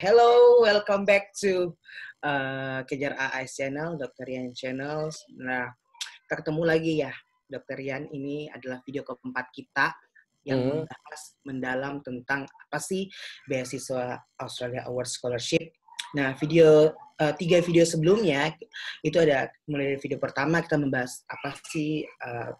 Hello, welcome back to Kejar AIS Channel, Dr. Rian Channel. Nah, kita ketemu lagi ya, Dr. Rian. Ini adalah video keempat kita yang membahas mendalam tentang apa sih beasiswa Australia Award Scholarship. Nah, tiga video sebelumnya itu ada mulai dari video pertama kita membahas apa sih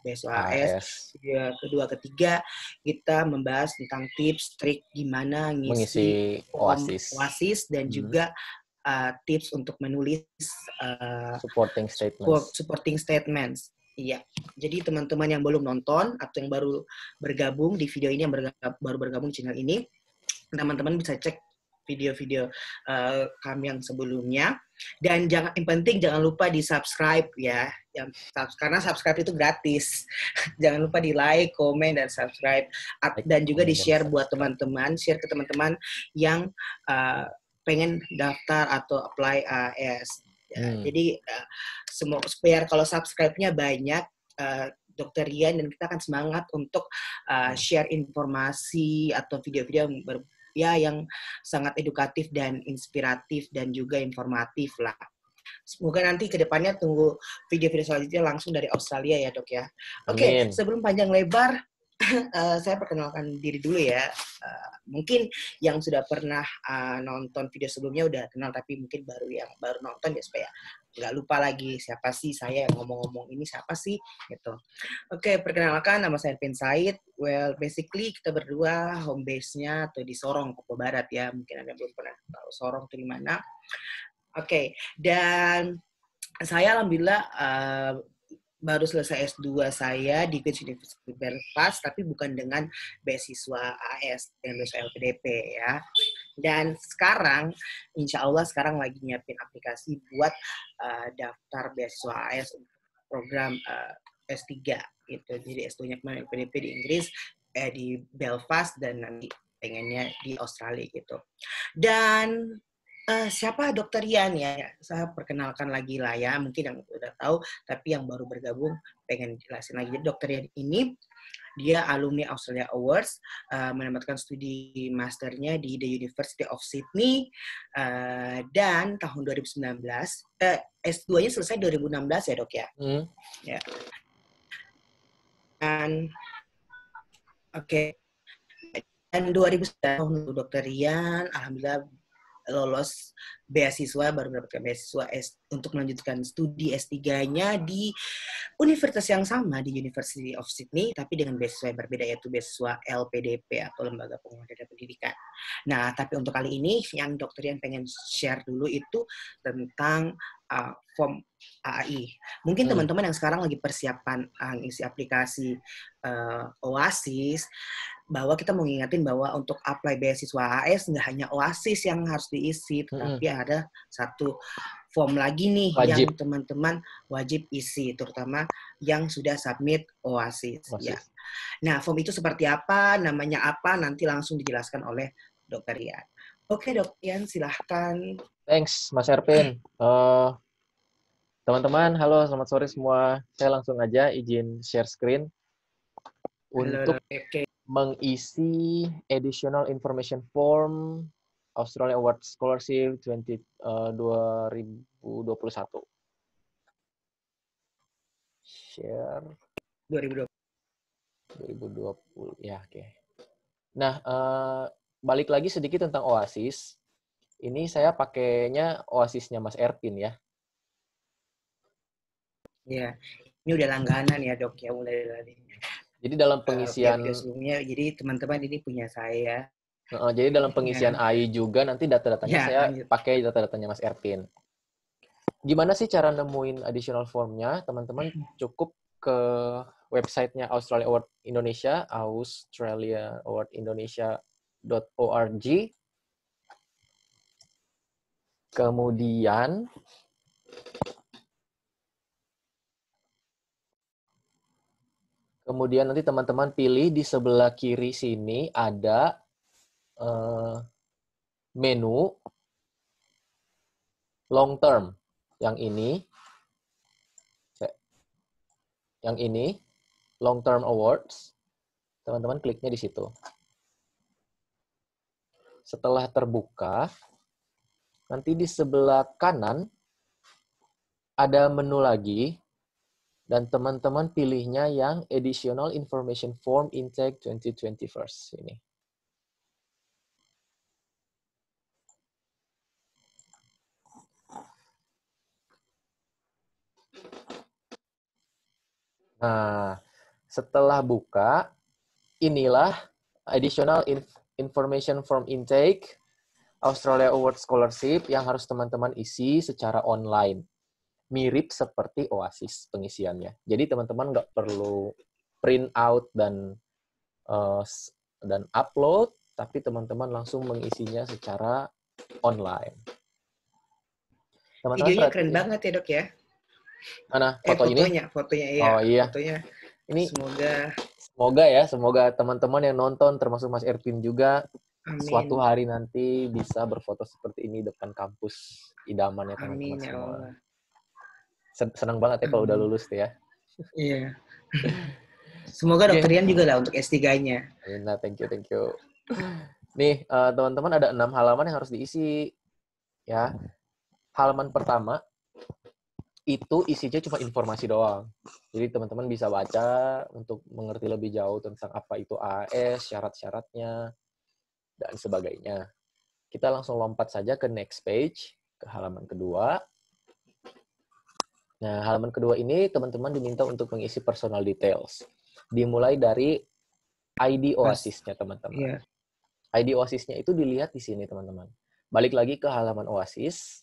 beasiswa AS. Video kedua, ketiga kita membahas tentang tips, trik gimana ngisi OASIS dan juga tips untuk menulis supporting statements. Iya, jadi teman-teman yang belum nonton atau yang baru bergabung di video ini, yang baru bergabung di channel ini, teman-teman bisa cek video-video kami yang sebelumnya. Dan yang penting jangan lupa di subscribe ya, karena subscribe itu gratis. Jangan lupa di like, komen, dan subscribe, dan juga di share buat teman-teman, share ke teman-teman yang pengen daftar atau apply AS. Jadi supaya kalau subscribe-nya banyak, Dr. Rian dan kita akan semangat untuk share informasi atau video-video yang sangat edukatif dan inspiratif dan juga informatif lah. Semoga nanti ke depannya tunggu video-video selanjutnya langsung dari Australia ya, Dok ya. Oke, sebelum panjang lebar, saya perkenalkan diri dulu ya. Mungkin yang sudah pernah nonton video sebelumnya udah kenal, tapi mungkin yang baru nonton ya supaya nggak lupa lagi siapa sih saya yang ngomong-ngomong ini, siapa sih gitu. Oke, perkenalkan, nama saya Arvin Said. Well, basically kita berdua home base-nya atau di Sorong, Papua Barat ya. Mungkin Anda belum pernah tahu Sorong itu di mana. Oke, dan saya alhamdulillah baru selesai S2 saya di Queen's University Belfast, tapi bukan dengan beasiswa AS, dengan beasiswa LPDP ya. Dan sekarang, insya Allah sekarang lagi nyiapin aplikasi buat daftar beasiswa AS untuk program S3 gitu. Jadi S2-nya kemarin LPDP di Inggris, di Belfast, dan nanti pengennya di Australia gitu. Dan siapa Dr. Rian ya? Saya perkenalkan lagi lah ya, mungkin yang udah tahu, tapi yang baru bergabung pengen jelasin lagi. Jadi Dr. Rian ini dia alumni Australia Awards, mendapatkan studi masternya di The University of Sydney, dan tahun 2019, S2-nya selesai 2016 ya, Dok ya? Ya. Dan dan 2009 Dr. Rian alhamdulillah lolos beasiswa, baru mendapatkan beasiswa untuk melanjutkan studi S3-nya di universitas yang sama, di University of Sydney, tapi dengan beasiswa yang berbeda, yaitu beasiswa LPDP atau Lembaga Penguatan Pendidikan. Nah, tapi untuk kali ini yang Dr. Rian pengen share dulu itu tentang form AAI. Mungkin teman-teman yang sekarang lagi persiapan isi aplikasi OASIS, bahwa kita mau ngingetin bahwa untuk apply beasiswa AS nggak hanya OASIS yang harus diisi, tetapi ada satu form lagi nih yang teman-teman wajib isi, terutama yang sudah submit OASIS. Ya. Nah, form itu seperti apa, namanya apa, nanti langsung dijelaskan oleh Dr. Rian. Oke, Dr. Rian, silahkan. Thanks, Mas Ervin. Teman-teman, halo, selamat sore semua. Saya langsung aja izin share screen untuk mengisi additional information form Australia Award Scholarship 2021. Share 2020 ya, oke. Nah, balik lagi sedikit tentang OASIS. Ini saya pakainya OASIS-nya Mas Ervin ya. Ya, ini udah langganan ya, Dok ya, mulai dari jadi dalam pengisian sebelumnya, jadi teman-teman ini punya saya. Jadi dalam pengisian AI juga nanti data-datanya saya pakai data-datanya Mas Ervin. Gimana sih cara nemuin additional form-nya? Teman-teman cukup ke website-nya Australia Award Indonesia, australiaawardindonesia.org. Kemudian nanti teman-teman pilih di sebelah kiri sini ada menu long term. Yang ini long term awards. Teman-teman kliknya di situ. Setelah terbuka, Nanti di sebelah kanan ada menu lagi, dan teman-teman pilihnya yang Additional Information Form Intake 2021 ini. Nah, setelah buka, inilah Additional Information Form Intake Australia Award Scholarship yang harus teman-teman isi secara online. Mirip seperti Oasis pengisiannya. Jadi teman-teman nggak perlu print out dan upload, tapi teman-teman langsung mengisinya secara online. Teman-teman Videonya keren banget ya dok ya. Mana foto ini? Fotonya iya. Oh iya. Fotonya. Ini semoga teman-teman yang nonton termasuk Mas Erpin juga amin. Suatu hari nanti bisa berfoto seperti ini depan kampus idamannya teman-teman semua. Allah. Senang banget ya kalau udah lulus tuh ya. Iya. Semoga Dokter Rian juga lah untuk S3-nya. Nah, thank you. Nih, teman-teman ada 6 halaman yang harus diisi. Ya. Halaman pertama itu isinya cuma informasi doang. Jadi teman-teman bisa baca untuk mengerti lebih jauh tentang apa itu AAS, syarat-syaratnya, dan sebagainya. Kita langsung lompat saja ke next page, ke halaman kedua. Nah, halaman kedua ini teman-teman diminta untuk mengisi personal details. Dimulai dari ID Oasisnya, teman-teman. Yeah. ID Oasisnya itu dilihat di sini, teman-teman. Balik lagi ke halaman Oasis.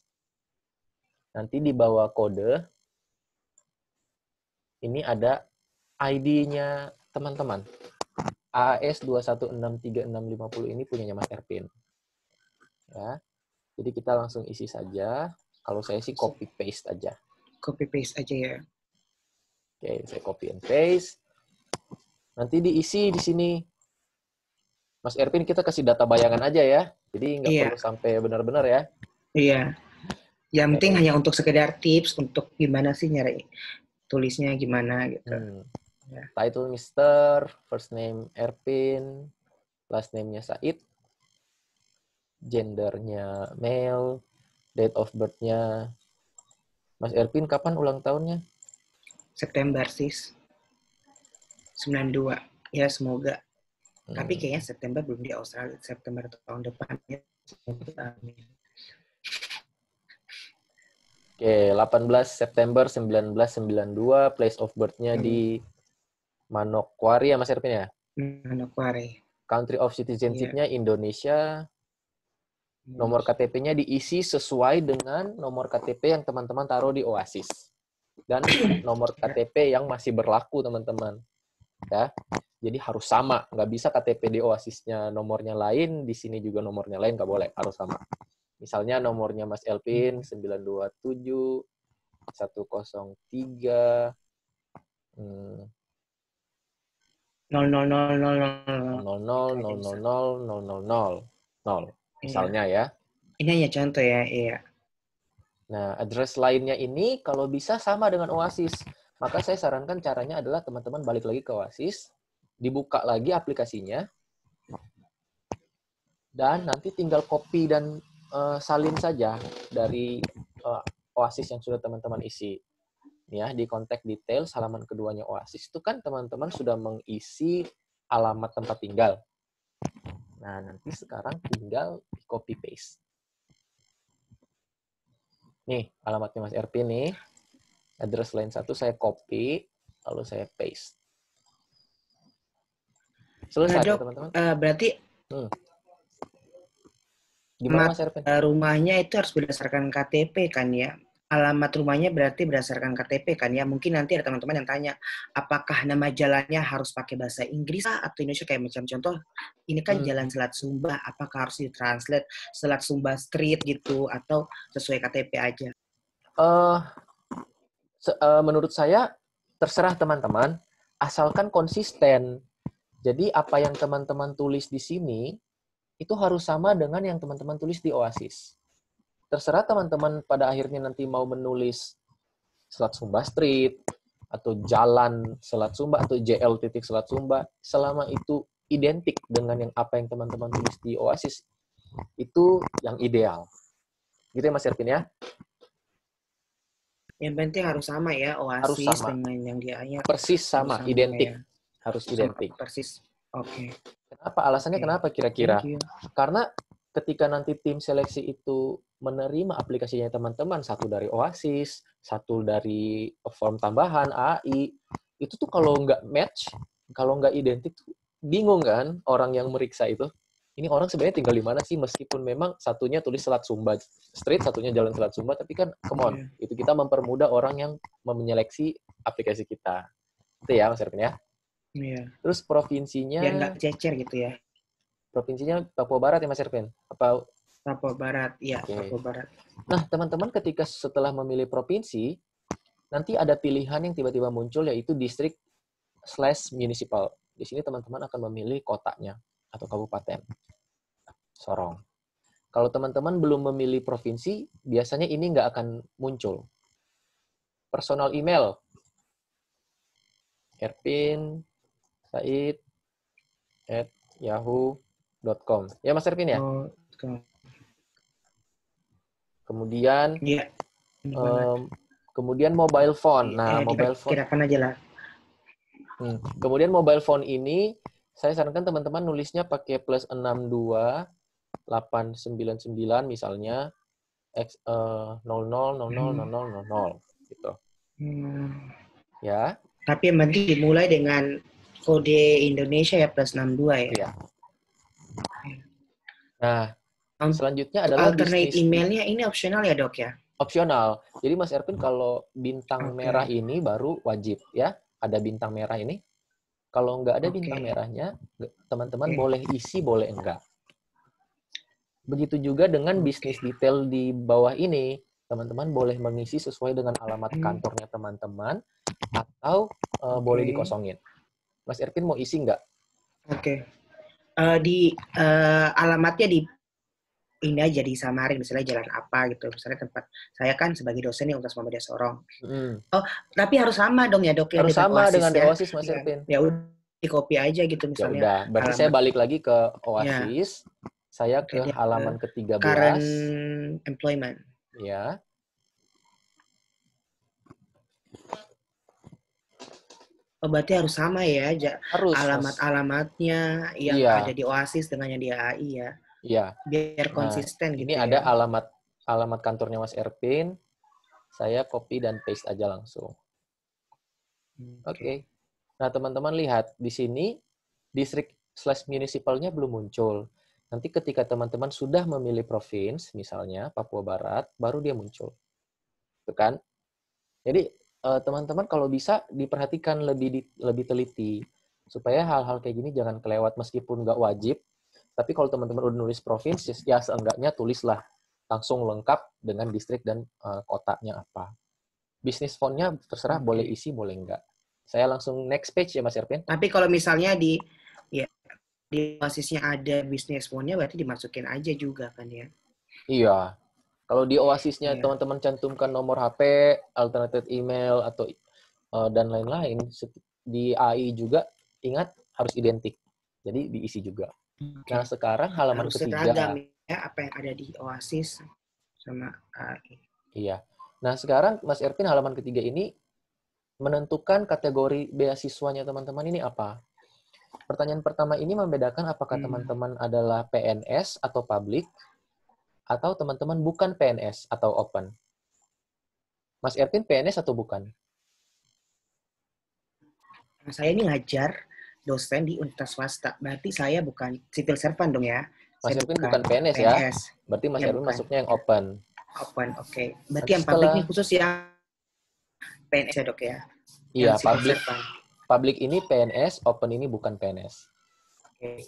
Nanti di bawah kode, ini ada ID-nya teman-teman. AAS 2163650 ini punyanya Mas Erpin. Ya. Jadi kita langsung isi saja. Kalau saya sih copy paste aja. Copy paste aja ya. Oke, saya copy and paste. Nanti diisi di sini. Mas Erpin kita kasih data bayangan aja ya. Jadi nggak perlu sampai benar-benar ya. Iya. Yang penting hanya untuk sekedar tips untuk gimana sih nyari tulisnya gimana gitu. Ya. Title Mister, first name Erpin, last name-nya Said, gendernya male, date of birth-nya. Mas Erpin kapan ulang tahunnya? September sis. 92. Ya semoga. Tapi kayaknya September belum di Australia. September tahun depan ya. Oke, 18 September 1992, place of birth-nya di Manokwari ya Mas Erpin ya? Manokwari. Country of citizenship-nya Indonesia. Nomor KTP-nya diisi sesuai dengan nomor KTP yang teman-teman taruh di Oasis. Dan nomor KTP yang masih berlaku, teman-teman. Ya. Jadi harus sama. Nggak bisa KTP di Oasisnya nomornya lain, di sini juga nomornya lain, nggak boleh. Harus sama. Misalnya nomornya Mas Elvin 927 103 misalnya ya. Ini hanya contoh ya, iya. Nah, address lainnya ini kalau bisa sama dengan Oasis. Maka saya sarankan caranya adalah teman-teman balik lagi ke Oasis, dibuka lagi aplikasinya, dan nanti tinggal copy dan salin saja dari Oasis yang sudah teman-teman isi. Ya, di contact details halaman keduanya Oasis itu kan teman-teman sudah mengisi alamat tempat tinggal. Nah, nanti sekarang tinggal copy paste. Nih, alamatnya Mas Erpin nih. Address line 1 saya copy, lalu saya paste. Selesai ya, teman-teman. Berarti gimana Mas Erpin? Rumahnya itu harus berdasarkan KTP kan ya? Alamat rumahnya berarti berdasarkan KTP kan ya? Mungkin nanti ada teman-teman yang tanya, apakah nama jalannya harus pakai bahasa Inggris atau Indonesia? Kayak macam contoh, ini kan Jalan Selat Sumba, apakah harus ditranslate Selat Sumba Street gitu, atau sesuai KTP aja? Menurut saya, terserah teman-teman, asalkan konsisten. Jadi apa yang teman-teman tulis di sini, itu harus sama dengan yang teman-teman tulis di Oasis. Terserah teman-teman pada akhirnya nanti mau menulis Selat Sumba Street, atau Jalan Selat Sumba, atau JL titik Selat Sumba, selama itu identik dengan apa yang teman-teman tulis di Oasis, itu yang ideal. Gitu ya Mas Ervin ya? Yang penting harus sama ya, Harus Oasis sama. dengan yang di A-nya Persis harus sama, sama identik. ya. Harus Sama identik. persis. Oke. Kenapa? Alasannya Oke. kenapa kira-kira? Thank you. Karena ketika nanti tim seleksi itu menerima aplikasinya teman-teman, satu dari Oasis, satu dari form tambahan, AI, itu tuh kalau nggak match, kalau nggak identik, bingung kan orang yang meriksa itu. Ini orang sebenarnya tinggal di mana sih, meskipun memang satunya tulis Selat Sumba Street, satunya Jalan Selat Sumba, tapi kan come on, itu kita mempermudah orang yang menyeleksi aplikasi kita. Itu ya Mas Ervin ya. Iya. Terus provinsinya, Biar nggak cecer gitu ya. provinsinya Papua Barat ya Mas Ervin? Apa? Papua Barat, ya, Oke. Papua Barat. Nah, teman-teman ketika setelah memilih provinsi, nanti ada pilihan yang tiba-tiba muncul yaitu distrik/municipal. Di sini teman-teman akan memilih kotanya atau kabupaten. Sorong. Kalau teman-teman belum memilih provinsi, biasanya ini nggak akan muncul. Personal email. Ervin Said @yahoo.com. Ya Mas Ervin ya? Oh, Kemudian iya. kemudian mobile phone. Nah, mobile phone. Kirakan aja lah. Kemudian mobile phone ini saya sarankan teman-teman nulisnya pakai +62 899 misalnya 000000 gitu. Ya. Tapi yang penting dimulai dengan kode Indonesia ya +62 ya. Iya. Nah, selanjutnya adalah alternate bisnis emailnya ini opsional ya dok ya? Opsional. Jadi Mas Ervin kalau bintang merah ini baru wajib ya, ada bintang merah ini. Kalau nggak ada bintang merahnya, teman-teman boleh isi, boleh enggak. Begitu juga dengan bisnis detail di bawah ini, teman-teman boleh mengisi sesuai dengan alamat kantornya teman-teman, atau boleh dikosongin. Mas Ervin mau isi nggak? Oke. Alamatnya di ini aja di samarin, misalnya jalan apa gitu, misalnya tempat saya kan sebagai dosen di Universitas Muhammadiyah Sorong. Oh, tapi harus sama dong ya dok ya harus dengan sama Oasis dengan ya? Oasis Mas Ervin. Ya udah di copy aja gitu misalnya. Ya udah, berarti saya balik lagi ke Oasis. Saya ke halaman ke-13. Current employment. Ya. Oh, berarti harus sama ya, harus alamat-alamatnya yang ada di Oasis dengan yang di AI ya. Iya. Biar konsisten gitu ya. Ini ada alamat kantornya Mas Ervin. Saya copy dan paste aja langsung. Oke. Nah, teman-teman lihat di sini distrik/municipalnya belum muncul. Nanti ketika teman-teman sudah memilih provinsi, misalnya Papua Barat, baru dia muncul. Itu kan? Jadi teman-teman kalau bisa diperhatikan lebih teliti supaya hal-hal kayak gini jangan kelewat meskipun nggak wajib. Tapi kalau teman-teman udah nulis provinsi, ya seenggaknya tulislah langsung lengkap dengan distrik dan kotanya apa. Bisnis font-nya terserah boleh isi boleh enggak. Saya langsung next page ya Mas Ervin. Tapi kalau misalnya di basisnya ada bisnis font-nya berarti dimasukin aja juga kan ya. Iya. Kalau di Oasisnya teman-teman cantumkan nomor HP, alternative email atau dan lain-lain, di AI juga ingat harus identik. Jadi diisi juga. Nah, sekarang halaman harus ketiga. seragam ya apa yang ada di Oasis sama AI. Iya. Nah, sekarang Mas Ervin halaman ketiga ini menentukan kategori beasiswanya teman-teman ini apa. Pertanyaan pertama ini membedakan apakah teman-teman adalah PNS atau public, atau teman-teman bukan PNS atau open. Mas Ervin PNS atau bukan? Saya ini ngajar dosen di universitas swasta. Berarti saya bukan civil servant dong ya? Mas Ervin bukan PNS ya? Berarti Mas Ervin masuknya yang open. Open, oke. Berarti yang public ini khusus yang PNS ya dok ya? Iya, public ini PNS, open ini bukan PNS. Oke.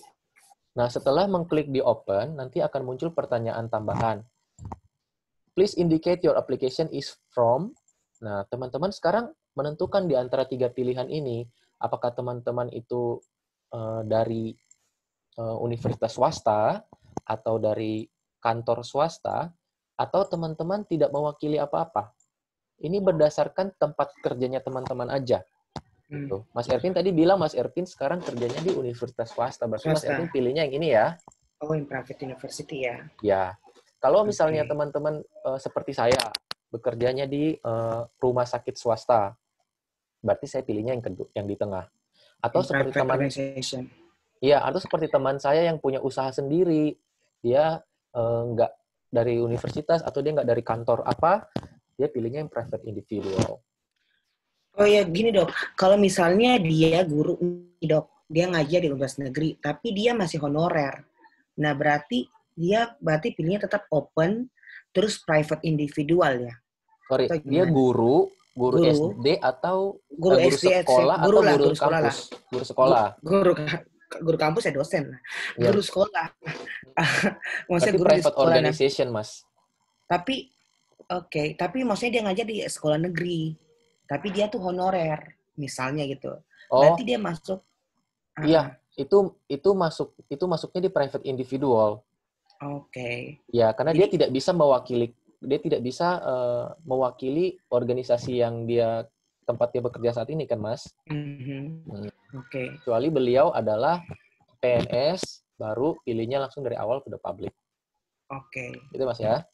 Nah, setelah mengklik di open, nanti akan muncul pertanyaan tambahan. Please indicate your application is from. Nah, teman-teman sekarang menentukan di antara 3 pilihan ini, apakah teman-teman itu dari universitas swasta, atau dari kantor swasta, atau teman-teman tidak mewakili apa-apa. Ini berdasarkan tempat kerjanya teman-teman aja. Gitu. Mas Ervin tadi bilang Mas Ervin sekarang kerjanya di universitas swasta. Berarti Mas Ervin pilihnya yang ini ya. Oh, yang private university ya. Ya. Kalau misalnya teman-teman seperti saya bekerjanya di rumah sakit swasta, berarti saya pilihnya yang di tengah. Atau seperti seperti teman saya yang punya usaha sendiri, dia nggak dari universitas atau dia nggak dari kantor apa, dia pilihnya yang private individual. Oh ya, gini dok, kalau misalnya dia guru nih dok, dia ngajar di universitas negeri, tapi dia masih honorer. Nah, berarti pilihnya tetap open, terus private individual ya? Sorry, dia guru SD atau guru SD, sekolah guru atau lah, guru sekolah kampus? lah. Guru sekolah. Guru kampus ya dosen. Ya. Guru sekolah. Maksudnya berarti guru private di sekolah. Organization, Mas. Tapi tapi maksudnya dia ngajar di sekolah negeri. Tapi dia tuh honorer, misalnya gitu. Berarti dia masuk. Iya, itu masuknya di private individual. Ya, karena dia tidak bisa mewakili organisasi yang tempat dia bekerja saat ini kan, Mas. Kecuali beliau adalah PNS, baru pilihnya langsung dari awal ke the public. Gitu, Mas ya.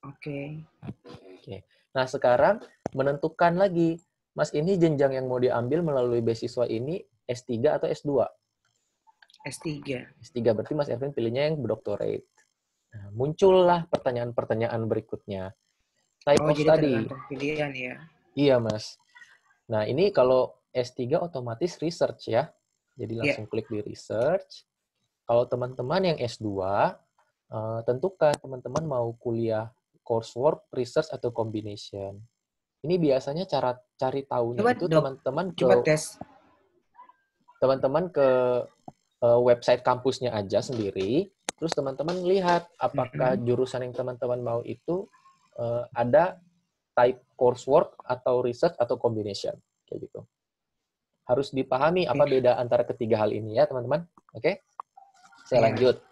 Oke. Nah, sekarang menentukan lagi, Mas, ini jenjang yang mau diambil melalui beasiswa ini S3 atau S2? S3. S3, berarti Mas Erwin pilihnya yang doctorate. Nah, muncullah pertanyaan-pertanyaan berikutnya. Type of study. Pilihan ya. Iya, Mas. Nah, ini kalau S3 otomatis research ya. Jadi langsung klik di research. Kalau teman-teman yang S2, tentukan teman-teman mau kuliah coursework, research, atau combination. Ini biasanya cara cari tahunya itu teman-teman ke website kampusnya aja sendiri, terus teman-teman lihat apakah jurusan yang teman-teman mau itu ada type coursework atau research atau combination, kayak gitu. Harus dipahami apa beda antara ketiga hal ini ya, teman-teman. Oke? Saya lanjut.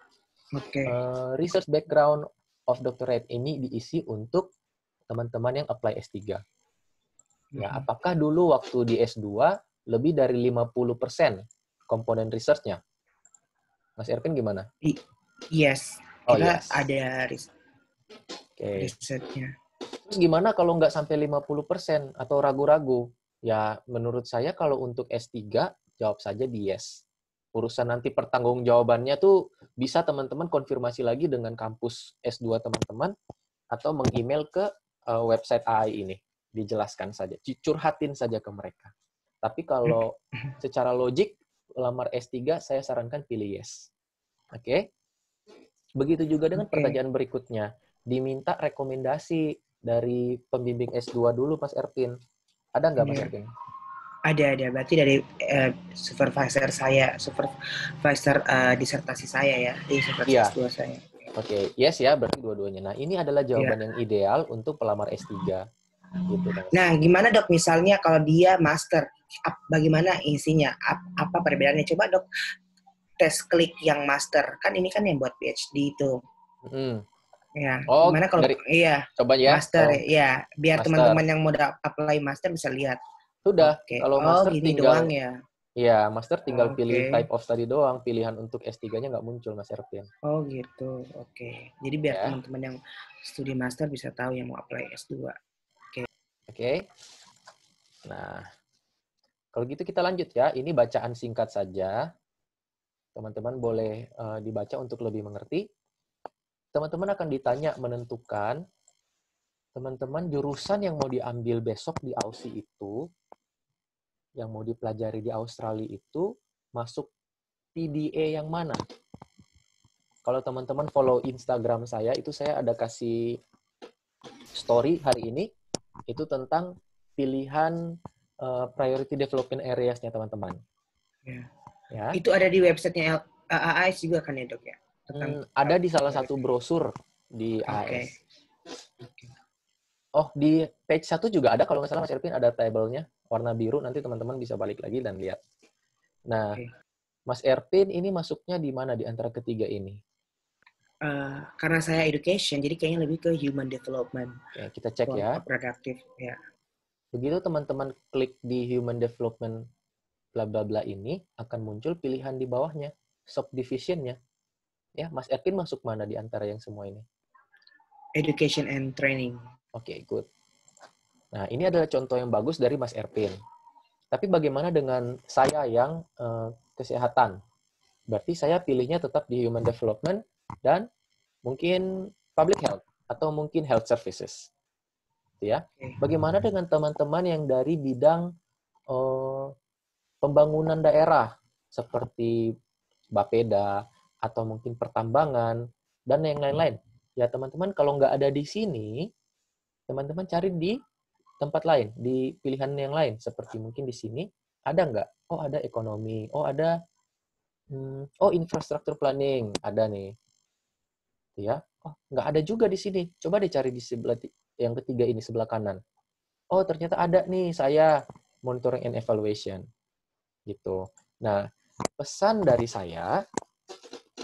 Research background of doctorate ini diisi untuk teman-teman yang apply S3. Ya, apakah dulu waktu di S2 lebih dari 50% komponen research-nya? Mas Ervin gimana? Yes. Kita ada risetnya. Terus gimana kalau nggak sampai 50% atau ragu-ragu? Ya, menurut saya kalau untuk S3, jawab saja di yes. Urusan nanti pertanggungjawabannya tuh bisa teman-teman konfirmasi lagi dengan kampus S2 teman-teman atau meng-email ke website AI ini. Dijelaskan saja, curhatin saja ke mereka. Tapi kalau secara logik, lamar S3, saya sarankan pilih yes. Oke? Begitu juga dengan pertanyaan berikutnya. Diminta rekomendasi dari pembimbing S2 dulu, Mas Ervin. Ada nggak, Mas Ervin? Ada. Berarti dari supervisor disertasi saya ya, di supervisor S2 saya. Oke, yes ya, berarti dua-duanya. Nah, ini adalah jawaban yang ideal untuk pelamar S3. Gitu, kan. Nah, gimana dok misalnya kalau dia master, bagaimana isinya? Apa perbedaannya? Coba dok tes klik yang master. Kan ini kan yang buat PhD itu. Ya, gimana kalau coba ya, master ya, biar teman-teman yang mau apply master bisa lihat. Sudah, kalau master gini tinggal doang ya. Iya, master tinggal pilih type of study doang, pilihan untuk S3-nya nggak muncul, Mas Ervin. Oh gitu, oke. Jadi biar teman-teman yang studi master bisa tahu yang mau apply S2. Oke. Nah, kalau gitu kita lanjut ya. Ini bacaan singkat saja. Teman-teman boleh dibaca untuk lebih mengerti. Teman-teman akan ditanya menentukan, teman-teman jurusan yang mau diambil besok di Aussie itu, yang mau dipelajari di Australia itu, masuk PDA yang mana? Kalau teman-teman follow Instagram saya, itu saya ada kasih story hari ini, itu tentang pilihan priority development areas-nya teman-teman. Ya. Itu ada di websitenya AAS juga kan ya dok ya? Ada di salah satu brosur di AAS. Oh, di page 1 juga ada, kalau nggak salah Mas Ervin ada tabelnya, warna biru, nanti teman-teman bisa balik lagi dan lihat. Nah, Mas Ervin ini masuknya di mana di antara ketiga ini? Karena saya education, jadi kayaknya lebih ke human development. Ya, kita cek ya. Produktif, ya. Begitu teman-teman klik di human development bla bla bla ini, akan muncul pilihan di bawahnya, subdivision-nya. Ya, Mas Ervin masuk mana di antara yang semua ini? Education and training. Oke, good. Nah, ini adalah contoh yang bagus dari Mas Erpin. Tapi bagaimana dengan saya yang kesehatan? Berarti saya pilihnya tetap di human development dan mungkin public health atau mungkin health services. Ya. Bagaimana dengan teman-teman yang dari bidang pembangunan daerah seperti Bapeda atau mungkin pertambangan dan yang lain-lain? Ya, teman-teman kalau nggak ada di sini, teman-teman cari di tempat lain, di pilihan yang lain. Seperti mungkin di sini, ada nggak? Oh, ada ekonomi. Oh, ada infrastruktur planning. Ada nih. Ya. Oh, nggak ada juga di sini. Coba dicari di sebelah yang ketiga ini, sebelah kanan. Oh, ternyata ada nih, saya monitoring and evaluation. Gitu. Nah, pesan dari saya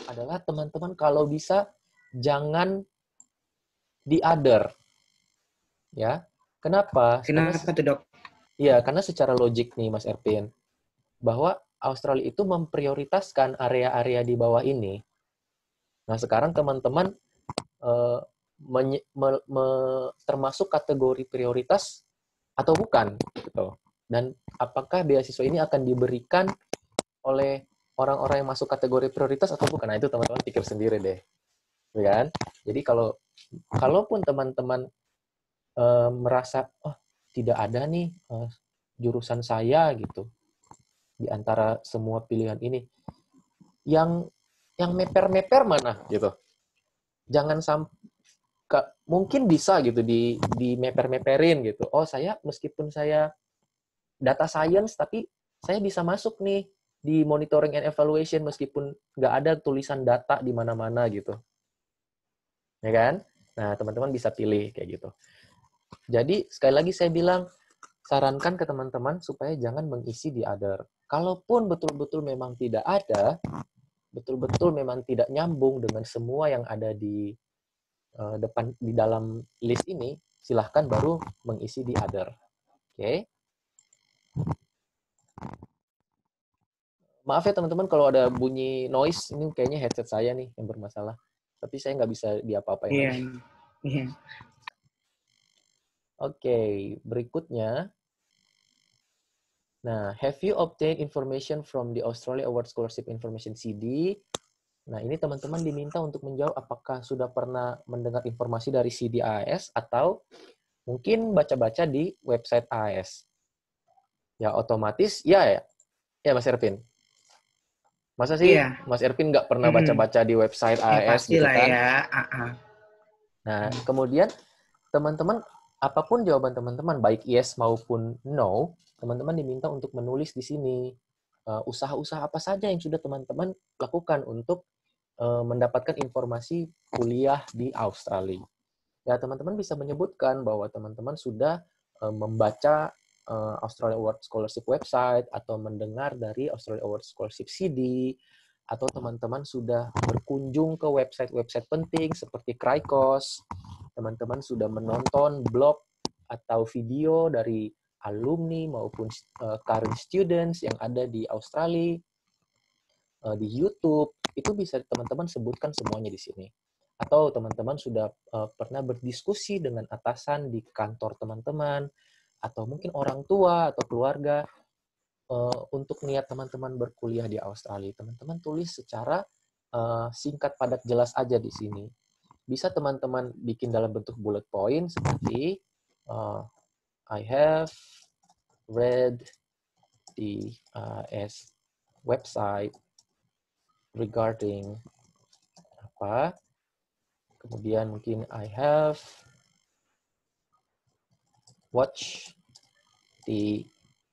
adalah teman-teman kalau bisa jangan di other. Ya. Kenapa? Kenapa tuh, Dok? Iya, karena secara logik nih, Mas Erpin, bahwa Australia itu memprioritaskan area-area di bawah ini. Nah, sekarang teman-teman termasuk kategori prioritas atau bukan, gitu. Dan apakah beasiswa ini akan diberikan oleh orang-orang yang masuk kategori prioritas atau bukan? Nah, itu teman-teman pikir sendiri deh, kan? Jadi kalaupun teman-teman merasa tidak ada nih jurusan saya gitu di antara semua pilihan ini, yang meper-meper mana gitu. Jangan sampai mungkin bisa gitu di meper-meperin gitu. Oh, saya meskipun saya data science tapi saya bisa masuk nih di monitoring and evaluation meskipun nggak ada tulisan data di mana-mana gitu. Ya kan? Nah, teman-teman bisa pilih kayak gitu. Jadi, sekali lagi saya bilang, sarankan ke teman-teman supaya jangan mengisi di other. Kalaupun betul-betul memang tidak ada, betul-betul memang tidak nyambung dengan semua yang ada di depan di dalam list ini, silahkan baru mengisi di other. Oke. Maaf ya teman-teman kalau ada bunyi noise, ini kayaknya headset saya nih yang bermasalah. Tapi saya nggak bisa diapa-apain lagi. Iya. Oke, berikutnya. Nah, have you obtained information from the Australia Award Scholarship Information CD? Nah, ini teman-teman diminta untuk menjawab apakah sudah pernah mendengar informasi dari CD AAS atau mungkin baca-baca di website AAS. Ya, otomatis ya Mas Ervin. Masa sih Mas Ervin nggak pernah baca-baca di website AAS gitu kan? Ya. Nah, kemudian teman-teman, apapun jawaban teman-teman, baik yes maupun no, teman-teman diminta untuk menulis di sini usaha-usaha apa saja yang sudah teman-teman lakukan untuk mendapatkan informasi kuliah di Australia. Ya, teman-teman bisa menyebutkan bahwa teman-teman sudah membaca Australia Award Scholarship website atau mendengar dari Australia Award Scholarship CD, atau teman-teman sudah berkunjung ke website-website penting seperti Crycos, teman-teman sudah menonton blog atau video dari alumni maupun current students yang ada di Australia, di YouTube, itu bisa teman-teman sebutkan semuanya di sini. Atau teman-teman sudah pernah berdiskusi dengan atasan di kantor teman-teman, atau mungkin orang tua atau keluarga, untuk niat teman-teman berkuliah di Australia. Teman-teman tulis secara singkat, padat, jelas aja di sini. Bisa teman-teman bikin dalam bentuk bullet point seperti I have read the AS website regarding apa. Kemudian mungkin I have watched the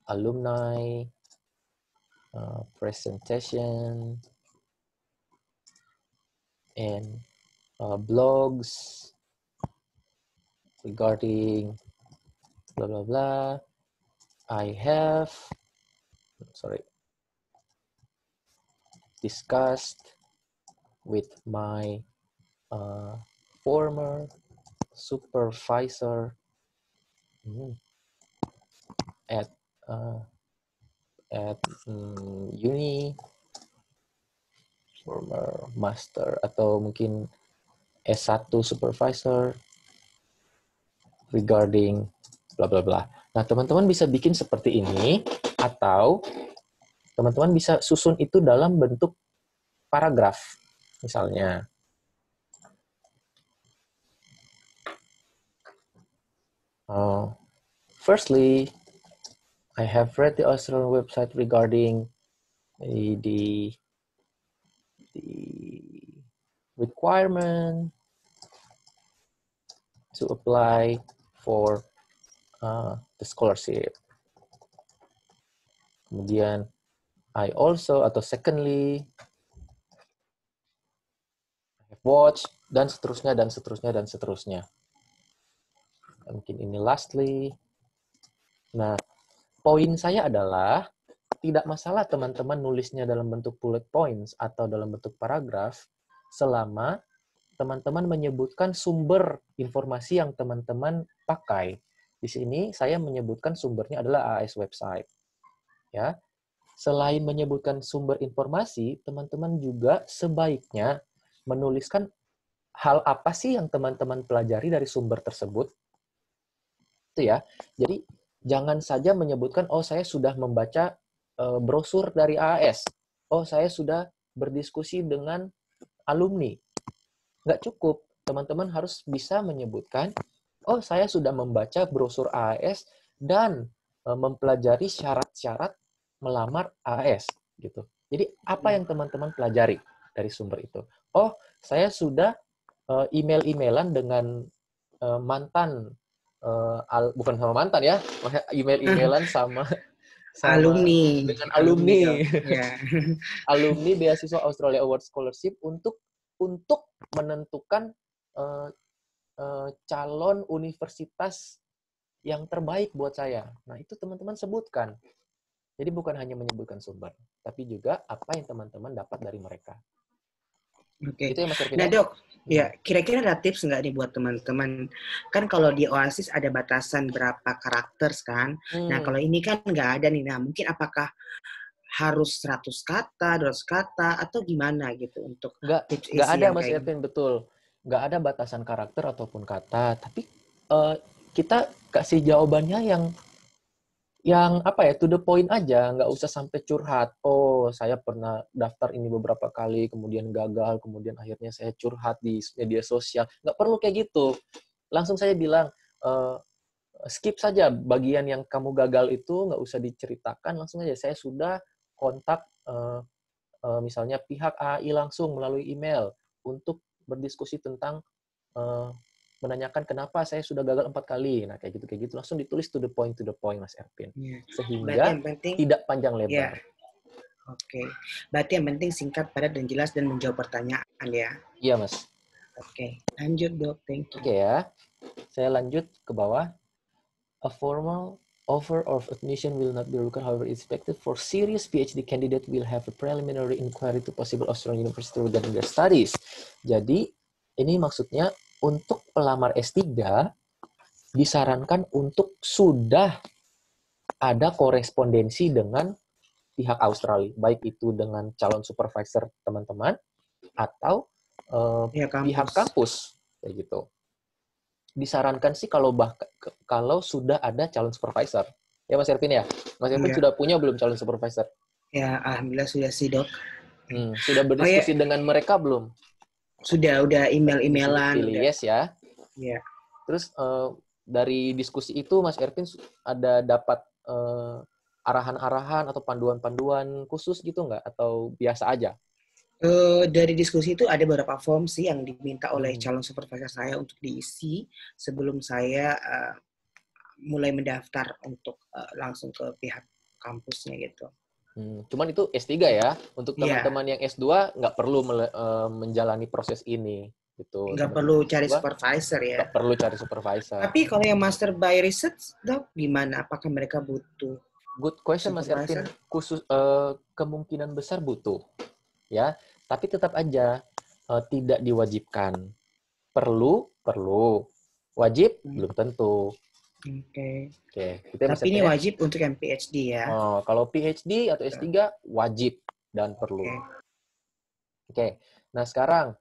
alumni presentation and blogs regarding blah blah blah. I have discussed with my former supervisor at uni, former master atau mungkin S1 supervisor regarding bla bla bla. Nah, teman-teman bisa bikin seperti ini, atau teman-teman bisa susun itu dalam bentuk paragraf. Misalnya, firstly, I have read the Australian website regarding the requirement to apply for the scholarship. Kemudian, I also, atau secondly, I have watched, dan seterusnya, dan seterusnya, dan seterusnya. Mungkin ini lastly. Nah, poin saya adalah, tidak masalah teman-teman nulisnya dalam bentuk bullet points atau dalam bentuk paragraf, selama teman-teman menyebutkan sumber informasi yang teman-teman pakai. Di sini saya menyebutkan sumbernya adalah AAS website. Ya. Selain menyebutkan sumber informasi, teman-teman juga sebaiknya menuliskan hal apa sih yang teman-teman pelajari dari sumber tersebut. Itu ya. Jadi jangan saja menyebutkan, oh saya sudah membaca brosur dari AAS. Oh saya sudah berdiskusi dengan alumni. Nggak cukup. Teman-teman harus bisa menyebutkan, oh saya sudah membaca brosur AAS dan mempelajari syarat-syarat melamar AAS. Gitu. Jadi apa yang teman-teman pelajari dari sumber itu? Oh saya sudah email-emailan dengan mantan, bukan sama mantan ya, email-emailan sama alumni dengan alumni ya. alumni beasiswa Australia Award Scholarship untuk menentukan calon universitas yang terbaik buat saya. Nah, itu teman-teman sebutkan. Jadi bukan hanya menyebutkan sumber, tapi juga apa yang teman-teman dapat dari mereka. Oke. Itu ya Mas Ervin. Nah dok, ya kira-kira ada tips nggak nih buat teman-teman? Kan kalau di Oasis ada batasan berapa karakter kan. Nah kalau ini kan nggak ada nih. Nah mungkin apakah harus 100 kata, 200 kata, atau gimana gitu untuk tips nggak isi ada yang Mas kayak Ervin, betul. Nggak ada batasan karakter ataupun kata, tapi kita kasih jawabannya yang apa ya, to the point aja, nggak usah sampai curhat. Oh, saya pernah daftar ini beberapa kali, kemudian gagal, kemudian akhirnya saya curhat di media sosial. Nggak perlu kayak gitu. Langsung saya bilang, skip saja bagian yang kamu gagal itu, nggak usah diceritakan, langsung aja. Saya sudah kontak misalnya pihak AI langsung melalui email untuk berdiskusi tentang menanyakan kenapa saya sudah gagal 4 kali. Nah, kayak gitu langsung ditulis to the point, Mas Ervin. ya. Sehingga yang penting, tidak panjang ya. lebar. Oke. Berarti yang penting singkat, padat, dan jelas, dan menjawab pertanyaan ya. Iya, Mas. Oke. Lanjut dok, thank you. Oke ya. Saya lanjut ke bawah. A formal offer of admission will not be required, however, it's expected for serious PhD candidate will have a preliminary inquiry to possible Australian university regarding their studies. Jadi, ini maksudnya untuk pelamar S3 disarankan untuk sudah ada korespondensi dengan pihak Australia, baik itu dengan calon supervisor teman-teman atau pihak kampus, kayak gitu. Disarankan sih kalau sudah ada calon supervisor. Ya Mas Ervin ya? Mas Ervin sudah punya belum calon supervisor? Ya, alhamdulillah sudah sih dok. Sudah berdiskusi dengan mereka belum? Sudah email-emailan. Pilih yes ya. Iya. Terus dari diskusi itu Mas Ervin ada dapat arahan-arahan atau panduan-panduan khusus gitu nggak? Atau biasa aja? Dari diskusi itu ada beberapa form sih yang diminta oleh calon supervisor saya untuk diisi sebelum saya mulai mendaftar untuk langsung ke pihak kampusnya gitu. Cuman itu S3 ya. Untuk teman-teman yang S2 nggak perlu menjalani proses ini. Gitu. Nggak perlu cari supervisor ya. Nggak perlu cari supervisor. Tapi kalau yang master by research, dok, gimana? Apakah mereka butuh? Good question Mas Ervin. Khusus kemungkinan besar butuh. Ya, tapi tetap aja tidak diwajibkan. Perlu. Wajib belum tentu. Oke. Tapi ini wajib untuk yang PhD ya. Kalau PhD atau S3 wajib dan perlu. Oke. Nah, sekarang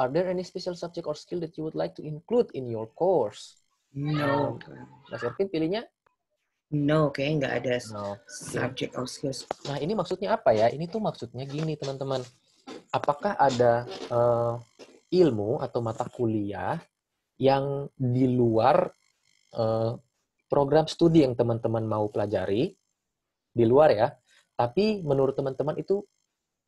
are there any special subject or skill that you would like to include in your course? No. Mas Ervin pilihnya? No, kayaknya nggak ada No. subject or skills. Nah, ini maksudnya apa ya? Ini tuh maksudnya gini, teman-teman. Apakah ada ilmu atau mata kuliah yang di luar program studi yang teman-teman mau pelajari, di luar ya, tapi menurut teman-teman itu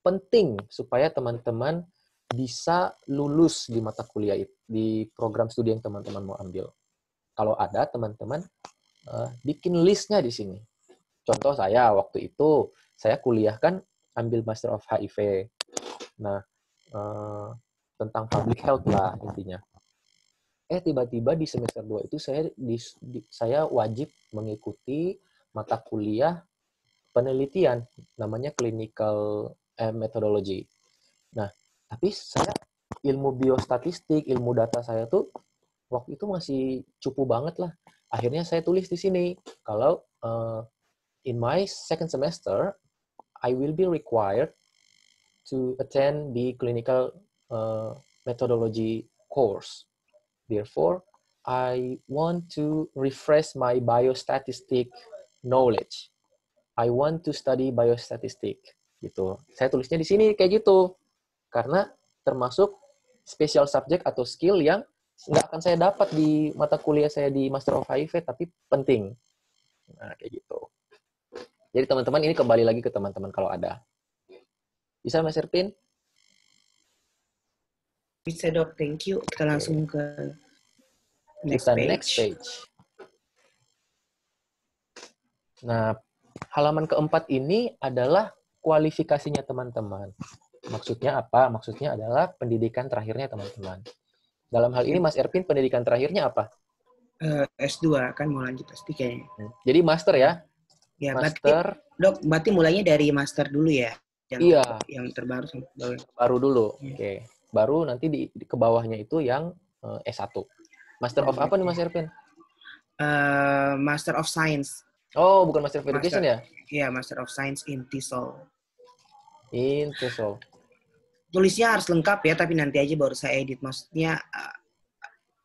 penting supaya teman-teman bisa lulus di mata kuliah di program studi yang teman-teman mau ambil. Kalau ada, teman-teman bikin listnya di sini. Contoh saya, waktu itu saya kuliah kan ambil Master of HIV. Nah, tentang public health lah intinya. Tiba-tiba di semester 2 itu saya wajib mengikuti mata kuliah penelitian, namanya clinical methodology. Nah, tapi saya ilmu biostatistik, ilmu data saya tuh waktu itu masih cupu banget lah. Akhirnya saya tulis di sini, kalau in my second semester, I will be required to attend the clinical methodology course. Therefore, I want to refresh my biostatistic knowledge. I want to study biostatistic. Gitu. Saya tulisnya di sini kayak gitu. Karena termasuk special subject atau skill yang nggak akan saya dapat di mata kuliah saya di Master of HIV, tapi penting. Nah, kayak gitu. Jadi teman-teman ini kembali lagi ke teman-teman kalau ada. Bisa Mas Erpin? Bisa dok, thank you. Kita langsung ke next page. Nah, halaman keempat ini adalah kualifikasinya teman-teman. Maksudnya apa? Maksudnya adalah pendidikan terakhirnya teman-teman. Dalam hal ini Mas Erpin pendidikan terakhirnya apa? S2 kan mau lanjut S3 kayaknya. Jadi master ya? Ya, master. Berarti mulainya dari master dulu ya? Yang terbaru baru dulu. Oke. Baru nanti ke bawahnya itu yang S1. Master of apa nih Mas Erpin? Master of Science. Oh, bukan Master of Education ya? Iya, Master of Science in TESOL. In TESOL. Tulisnya harus lengkap ya, tapi nanti aja baru saya edit. Maksudnya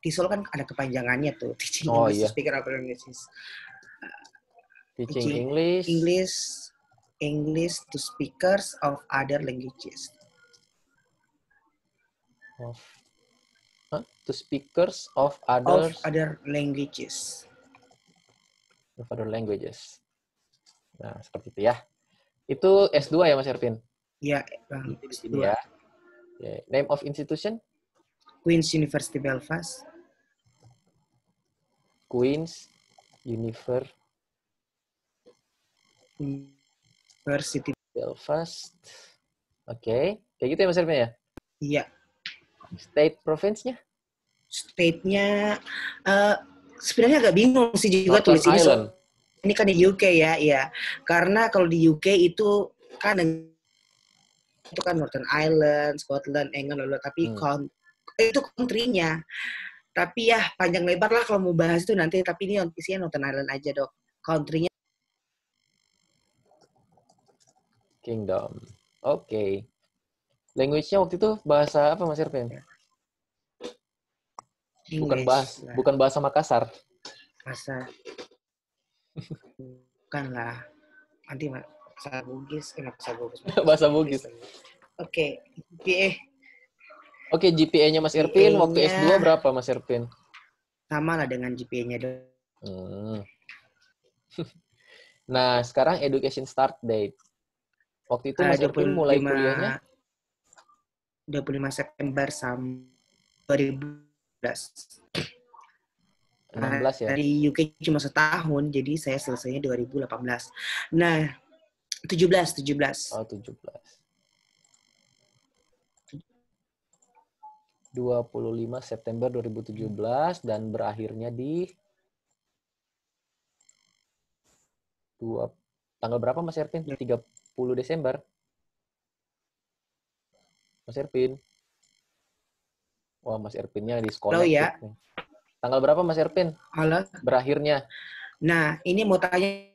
TESOL kan ada kepanjangannya tuh. Teaching English to Speaker of Languages. Teaching English to speakers of other languages. To speakers of other languages. Of other languages. Nah, seperti itu ya. Itu S2 ya Mas Ervin? Iya, di sini ya. Name of institution? Queen's University Belfast. Queen's University Belfast. Oke. Kayak gitu ya Mas Ervin ya? Iya. State province-nya? State-nya sebenarnya agak bingung sih juga tulis ini. Ini kan di UK ya, iya. Karena kalau di UK itu kan Northern Ireland, Scotland, England, tapi itu country-nya. Tapi ya panjang lebar lah kalau mau bahas itu nanti. Tapi ini isinya Northern Ireland aja dok. Country-nya. Kingdom. Oke. Language-nya waktu itu bahasa apa Mas Ervin? Bukan bahasa Makassar. Bahasa. Bukan lah. Nanti bahasa Bugis. Bahasa Bugis. Oke. GPA. Oke, GPA-nya Mas Ervin waktu S2 berapa Mas Ervin? Sama lah dengan GPA-nya dok. Nah, sekarang education start date. Waktu itu Mas Ervin mulai kuliahnya? 25 September sampai 2016. 16 ya? Di UK cuma setahun, jadi saya selesainya 2018. Nah, 17. Oh, 17. 25 September 2017 dan berakhirnya di tanggal berapa Mas Ervin? 30 Desember. Mas Ervin. Wah, Mas Ervinnya disconnect. Ya. Tanggal berapa Mas Ervin? Halo. Berakhirnya. Nah, ini mau tanya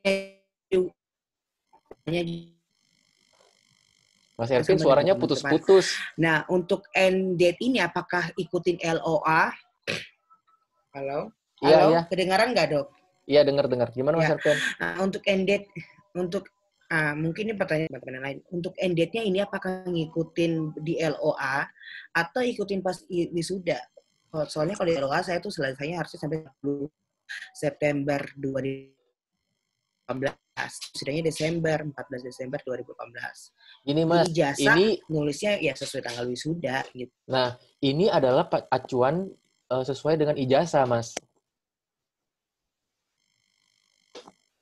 Mas Ervin suaranya putus-putus. Nah, untuk end date ini apakah ikutin LOA? Halo? Iya, iya. Halo, kedengaran nggak, Dok? Iya, dengar-dengar. Gimana Mas Ya, Erpen? untuk end date, untuk mungkin ini pertanyaan lain. Untuk end date-nya ini apakah ngikutin di LOA atau ikutin pas wisuda? Soalnya kalau di LOA saya tuh selesainya harusnya sampai 10 September 2018. Sudahnya Desember, 14 Desember 2018. Ini Di Mas, ijazah ini nulisnya ya sesuai tanggal wisuda gitu. nah, ini adalah acuan sesuai dengan ijazah, Mas.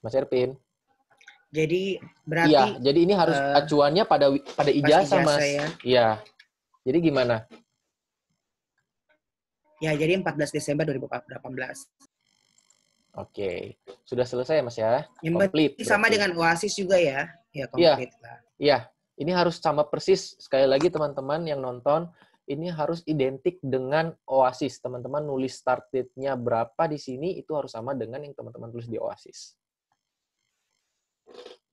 Mas Erpin. Jadi Iya, berarti jadi ini harus acuannya pada pas ijazah, ijazah Mas. ya. Iya. Jadi gimana? Ya, jadi 14 Desember 2018. Oke. Sudah selesai, Mas ya? Yang Komplit penting sama berarti. dengan Oasis juga ya. Ya, Iya, komplit lah. iya. Ini harus sama persis. Sekali lagi teman-teman yang nonton, ini harus identik dengan Oasis. Teman-teman nulis start date-nya berapa di sini, itu harus sama dengan yang teman-teman tulis di Oasis.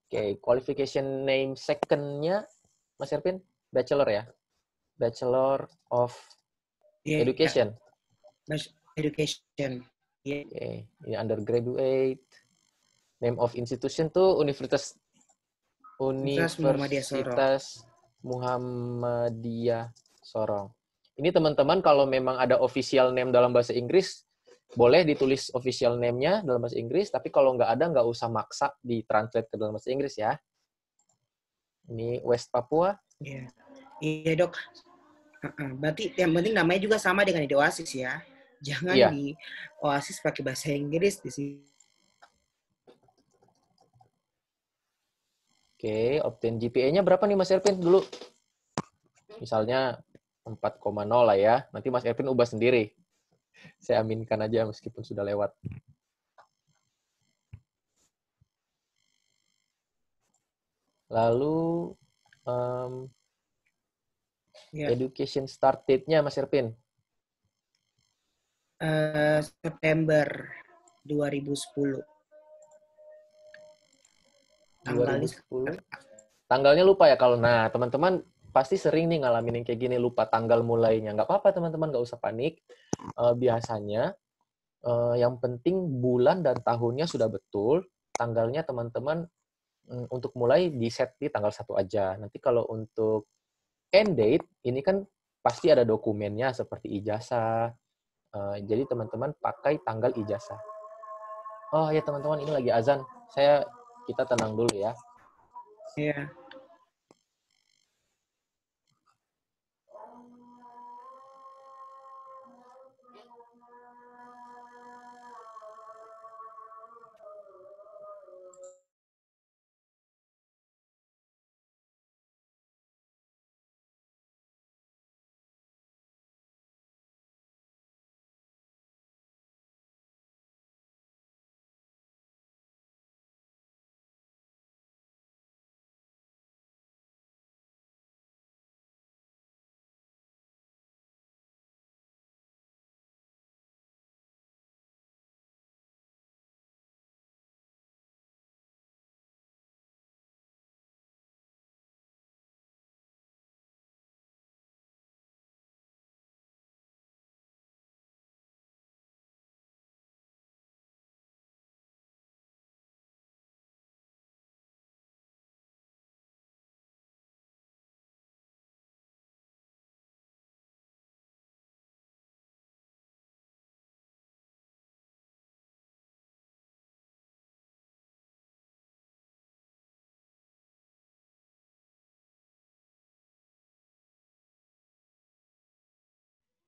Oke, qualification name second-nya, Mas Ervin, bachelor ya? Bachelor of Ya, Education. education. Ya, Oke, ini undergraduate. Name of institution tuh Universitas Muhammadiyah Sorong. Universitas Muhammadiyah Sorong. Ini teman-teman kalau memang ada official name dalam bahasa Inggris, boleh ditulis official name-nya dalam bahasa Inggris, tapi kalau nggak ada, nggak usah maksa ditranslate ke dalam bahasa Inggris ya. Ini West Papua. Iya, iya dok. Berarti yang penting namanya juga sama dengan di Oasis ya. Jangan Iya. di Oasis pakai bahasa Inggris di sini. Oke, obtain GPA-nya berapa nih Mas Ervin dulu? Misalnya 4,0 lah ya. Nanti Mas Ervin ubah sendiri. Saya aminkan aja meskipun sudah lewat. Lalu education start date-nya Mas Ervin? September 2010. 2010. Tanggalnya lupa ya kalau. Nah, teman-teman pasti sering nih ngalamin yang kayak gini, lupa tanggal mulainya. Nggak apa-apa teman-teman, nggak usah panik. Biasanya yang penting bulan dan tahunnya sudah betul. Tanggalnya teman-teman untuk mulai di set di tanggal 1 aja. Nanti kalau untuk end date, ini kan pasti ada dokumennya seperti ijazah. Jadi teman-teman pakai tanggal ijazah. Oh ya teman-teman, ini lagi azan. Kita tenang dulu ya. Iya.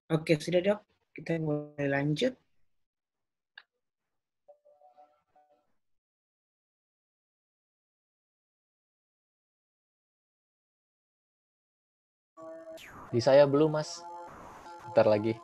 Oke, sudah dok. Kita mulai lanjut. Di saya belum, Mas. Bentar lagi.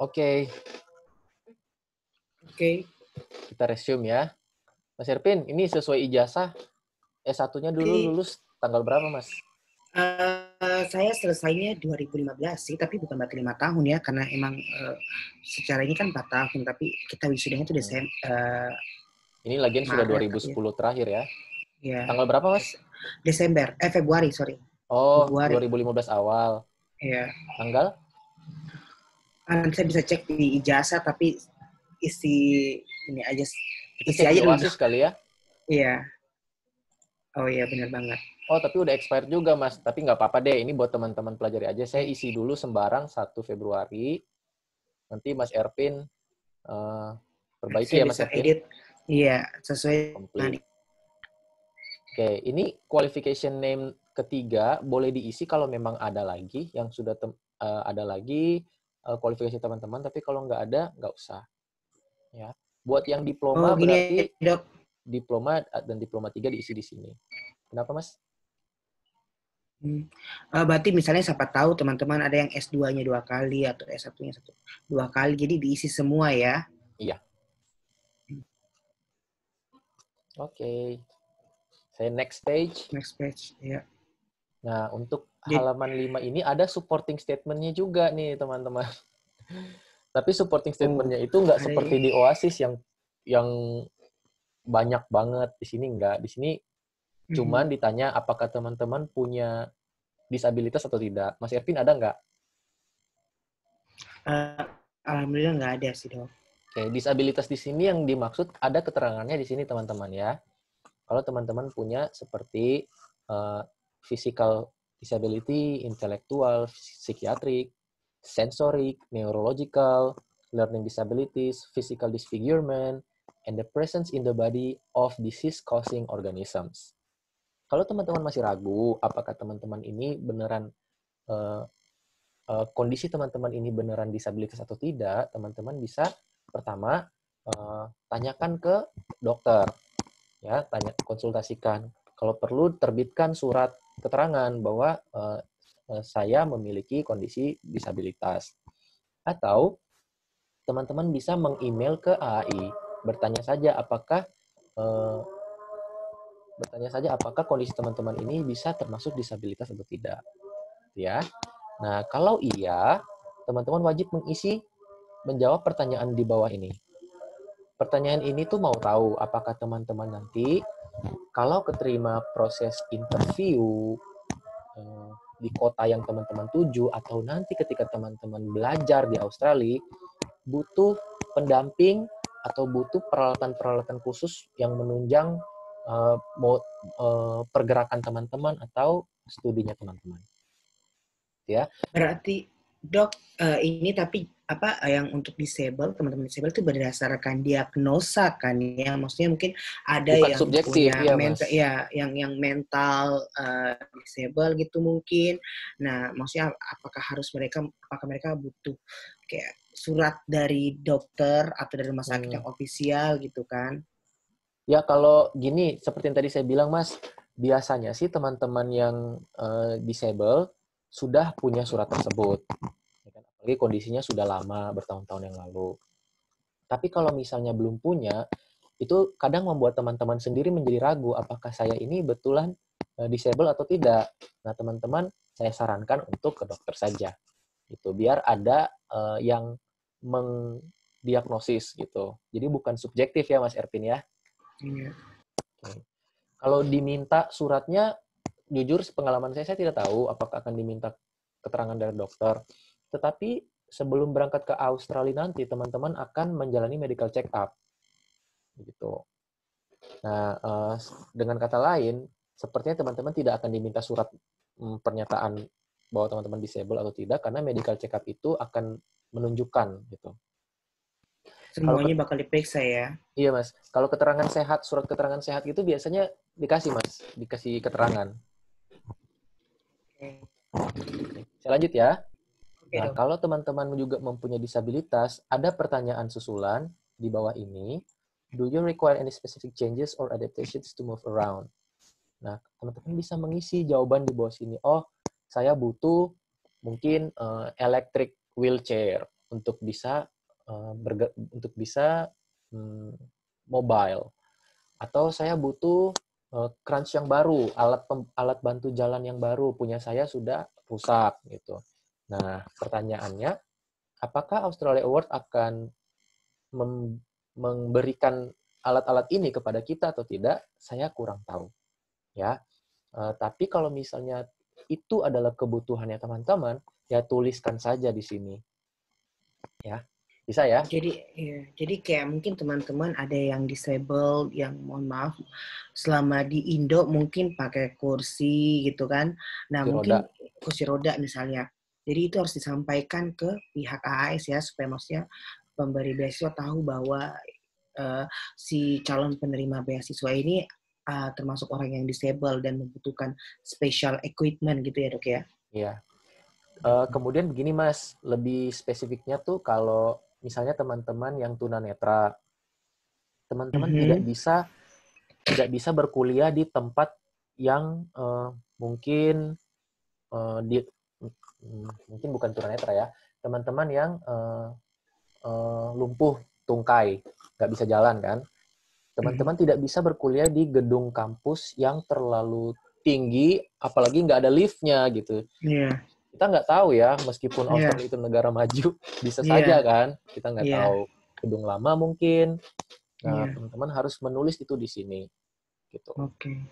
Oke. Oke. Kita resume ya. Mas Erpin, ini sesuai ijazah S1-nya dulu lulus tanggal berapa, Mas? Saya selesainya 2015 sih, tapi bukan berarti 5 tahun ya, karena emang secara ini kan 4 tahun, tapi kita wisudanya itu Desember. Ini lagian sudah 2010 ya. Terakhir ya? Ya. Tanggal berapa, Mas? Februari, sorry. Oh, Februari. 2015 awal. Iya. Tanggal? Saya bisa cek di ijazah, tapi isi ini aja. Isi aja dulu. OASIS kali ya? Iya. Oh iya, benar banget. Oh, tapi udah expired juga, Mas. Tapi nggak apa-apa deh. Ini buat teman-teman pelajari aja. Saya isi dulu sembarang 1 Februari. Nanti Mas Erpin perbaiki ya, Mas Erpin. Edit. Iya, sesuai dengan. Oke, ini qualification name ketiga boleh diisi kalau memang ada lagi yang sudah ada lagi kualifikasi teman-teman, tapi kalau nggak ada, nggak usah. Ya. Buat yang diploma berarti Dok. Diploma dan diploma 3 diisi di sini. Kenapa, Mas? Berarti misalnya siapa tahu teman-teman ada yang S2-nya 2 kali atau S1-nya 2 kali, jadi diisi semua ya? Iya. Oke. Saya next page. Next page, ya. Nah, untuk halaman 5 ini ada supporting statement-nya juga nih, teman-teman. Tapi supporting statement-nya itu nggak seperti di OASIS yang banyak banget. Di sini nggak. Di sini cuman ditanya apakah teman-teman punya disabilitas atau tidak. Mas Ervin ada nggak? Alhamdulillah nggak ada sih, Dok. Oke, disabilitas di sini yang dimaksud ada keterangannya di sini, teman-teman ya. Kalau teman-teman punya seperti physical disability, intellectual, psychiatric, sensory, neurological, learning disabilities, physical disfigurement, and the presence in the body of disease-causing organisms. Kalau teman-teman masih ragu, apakah teman-teman ini beneran kondisi teman-teman ini beneran disabilitas atau tidak, teman-teman bisa pertama tanyakan ke dokter, ya, konsultasikan. Kalau perlu terbitkan surat keterangan bahwa saya memiliki kondisi disabilitas. Atau teman-teman bisa meng-email ke AAI, bertanya saja apakah kondisi teman-teman ini bisa termasuk disabilitas atau tidak, ya. Nah, kalau iya, teman-teman wajib menjawab pertanyaan di bawah ini. Pertanyaan ini tuh mau tahu apakah teman-teman nanti kalau keterima proses interview di kota yang teman-teman tuju atau nanti ketika teman-teman belajar di Australia butuh pendamping atau butuh peralatan-peralatan khusus yang menunjang pergerakan teman-teman atau studinya teman-teman. Ya. Berarti Dok, ini tapi yang untuk disable, teman-teman disable itu berdasarkan diagnosa kan ya, maksudnya mungkin ada bukan yang subjektif, punya mental ya, yang mental disable gitu mungkin. Nah, maksudnya apakah mereka butuh kayak surat dari dokter atau dari rumah sakit yang ofisial gitu kan? Ya, kalau gini, seperti yang tadi saya bilang, Mas, biasanya sih teman-teman yang disable sudah punya surat tersebut. Apalagi kondisinya sudah lama, bertahun-tahun yang lalu. Tapi kalau misalnya belum punya, itu kadang membuat teman-teman sendiri menjadi ragu, apakah saya ini betulan disable atau tidak. Nah, teman-teman, saya sarankan untuk ke dokter saja. Gitu, biar ada yang mendiagnosis gitu. Jadi bukan subjektif ya, Mas Erpin ya. Iya. Kalau diminta suratnya, jujur pengalaman saya tidak tahu apakah akan diminta keterangan dari dokter. Tetapi sebelum berangkat ke Australia nanti, teman-teman akan menjalani medical check up. Gitu. Nah, dengan kata lain, sepertinya teman-teman tidak akan diminta surat pernyataan bahwa teman-teman disable atau tidak, karena medical check up itu akan menunjukkan gitu. Semuanya bakal diperiksa ya? Iya, Mas. Kalau keterangan sehat, surat keterangan sehat itu biasanya dikasih, Mas. Dikasih keterangan. Saya lanjut ya. Nah, kalau teman-teman juga mempunyai disabilitas, ada pertanyaan susulan di bawah ini. Do you require any specific changes or adaptations to move around? Nah, teman-teman bisa mengisi jawaban di bawah sini. Oh, saya butuh mungkin electric wheelchair untuk bisa mobile. Atau saya butuh crunch yang baru, alat bantu jalan yang baru, punya saya sudah rusak gitu. Nah, pertanyaannya, apakah Australia Award akan memberikan alat-alat ini kepada kita atau tidak? Saya kurang tahu. Ya, tapi kalau misalnya itu adalah kebutuhannya teman-teman, ya tuliskan saja di sini. Ya, bisa ya? Jadi kayak mungkin teman-teman ada yang disable, yang mohon maaf, selama di Indo mungkin pakai kursi gitu kan. Nah, mungkin kursi roda misalnya. Jadi itu harus disampaikan ke pihak AAS ya, supaya maksudnya pemberi beasiswa tahu bahwa si calon penerima beasiswa ini termasuk orang yang disable dan membutuhkan special equipment gitu ya dok ya? Iya. Kemudian begini Mas, lebih spesifiknya tuh kalau misalnya teman-teman yang tunanetra, teman-teman tidak bisa berkuliah di tempat yang mungkin mungkin bukan tunanetra ya, teman-teman yang lumpuh tungkai, nggak bisa jalan kan. Teman-teman tidak bisa berkuliah di gedung kampus yang terlalu tinggi, apalagi nggak ada liftnya gitu. Yeah. Kita nggak tahu ya, meskipun Australia itu negara maju, bisa saja kan, kita nggak tahu. Gedung lama mungkin. Nah, teman-teman harus menulis itu di sini. Gitu. Oke.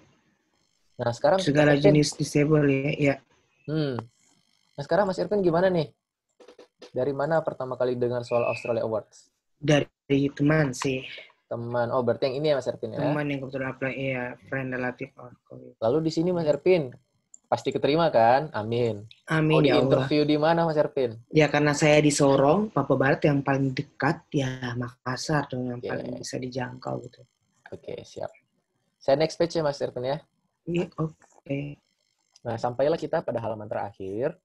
Nah, sekarang segala jenis disable ya. Nah, sekarang Mas Irfan gimana nih? Dari mana pertama kali dengar soal Australia Awards? Dari teman sih. Teman. Oh, berarti yang ini ya Mas Erpin ya? Teman yang kebetulan apply, iya. Friend relative. Lalu di sini Mas Erpin, pasti keterima kan? Amin. Amin mau ya Allah. Interview di mana Mas Erpin? Ya karena saya di Sorong, Papua Barat yang paling dekat, ya Makassar dong yang paling bisa dijangkau gitu. Oke, siap. Saya next page ya Mas Erpin ya? Iya, oke. Nah, sampailah kita pada halaman terakhir.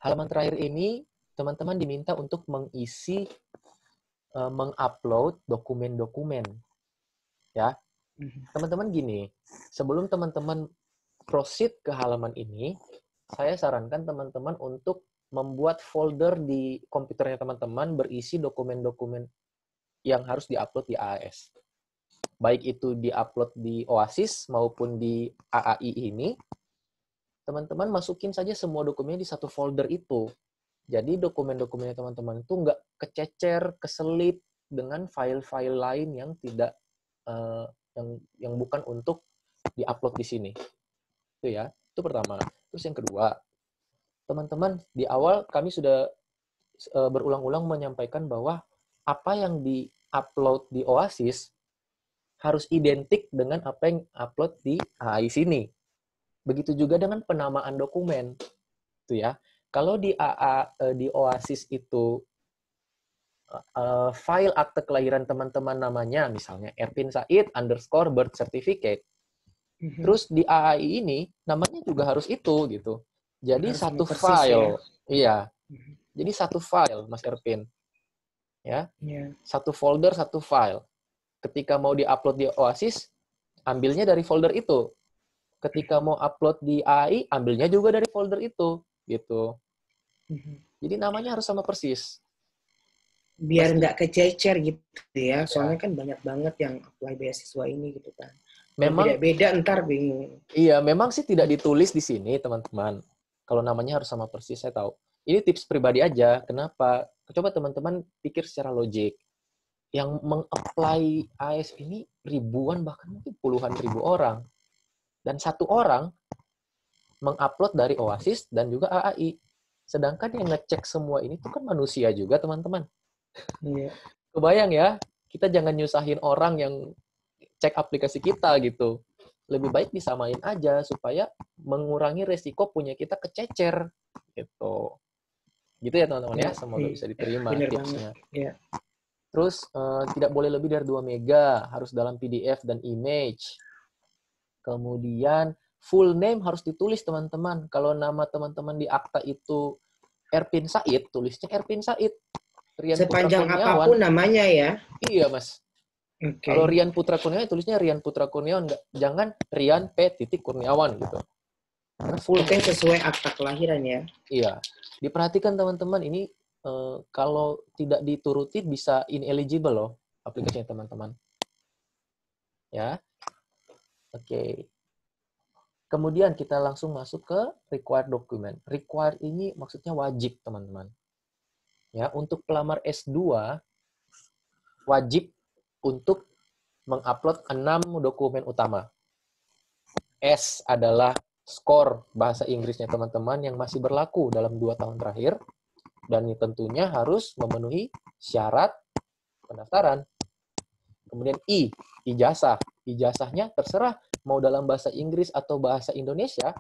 Halaman terakhir ini, teman-teman diminta untuk mengisi, mengupload dokumen-dokumen. Ya, teman-teman gini, sebelum teman-teman proceed ke halaman ini, saya sarankan teman-teman untuk membuat folder di komputernya teman-teman berisi dokumen-dokumen yang harus diupload di AAS. Baik itu diupload di Oasis maupun di AAI ini, teman-teman masukin saja semua dokumennya di satu folder itu. Jadi dokumen-dokumennya teman-teman itu nggak kececer, keselip dengan file-file lain yang tidak yang bukan untuk diupload di sini. Itu ya, itu pertama. Terus yang kedua, teman-teman di awal kami sudah berulang-ulang menyampaikan bahwa apa yang di-upload di Oasis harus identik dengan apa yang upload di AI sini. Begitu juga dengan penamaan dokumen. Itu ya. Kalau di di Oasis itu file akte kelahiran teman-teman namanya misalnya Erpin Said _ birth certificate. Terus di AI ini namanya juga harus itu gitu. Jadi harus satu file. Ya? Iya. Jadi satu file Mas Erpin. Ya. Satu folder, satu file. Ketika mau di-upload di Oasis, ambilnya dari folder itu. Ketika mau upload di AI, ambilnya juga dari folder itu, gitu. Jadi namanya harus sama persis. Biar nggak kececer gitu ya. Soalnya kan banyak banget yang apply beasiswa ini gitu kan. Memang beda-beda ntar bingung. Iya, memang sih tidak ditulis di sini, teman-teman. Kalau namanya harus sama persis, saya tahu. Ini tips pribadi aja. Kenapa? Coba teman-teman pikir secara logik. Yang meng-apply AS ini ribuan, bahkan mungkin puluhan ribu orang. Dan satu orang meng-upload dari Oasis dan juga AAI. Sedangkan yang ngecek semua ini tuh kan manusia juga, teman-teman. Iya. Kebayang ya, kita jangan nyusahin orang yang cek aplikasi kita gitu. Lebih baik disamain aja supaya mengurangi resiko punya kita kececer gitu. Gitu ya teman-teman ya, semoga bisa diterima tipsnya. Ya. Terus tidak boleh lebih dari 2 mega, harus dalam PDF dan image. Kemudian full name harus ditulis teman-teman. Kalau nama teman-teman di akta itu Erpin Said, tulisnya Erpin Said. Rian sepanjang Putra apapun namanya ya. Iya Mas. Okay. Kalau Rian Putra Kurniawan tulisnya Rian Putra Kurniawan, jangan Rian P. Kurniawan gitu. Karena full. Oke, sesuai akta kelahiran ya. Iya. Diperhatikan teman-teman, ini kalau tidak dituruti bisa ineligible loh aplikasinya teman-teman. Ya. Oke. Kemudian kita langsung masuk ke required document. Required ini maksudnya wajib, teman-teman. Ya, untuk pelamar S2 wajib untuk mengupload 6 dokumen utama. S adalah skor bahasa Inggrisnya teman-teman yang masih berlaku dalam 2 tahun terakhir, dan tentunya harus memenuhi syarat pendaftaran. Kemudian I, ijazah. Ijazahnya terserah mau dalam bahasa Inggris atau bahasa Indonesia,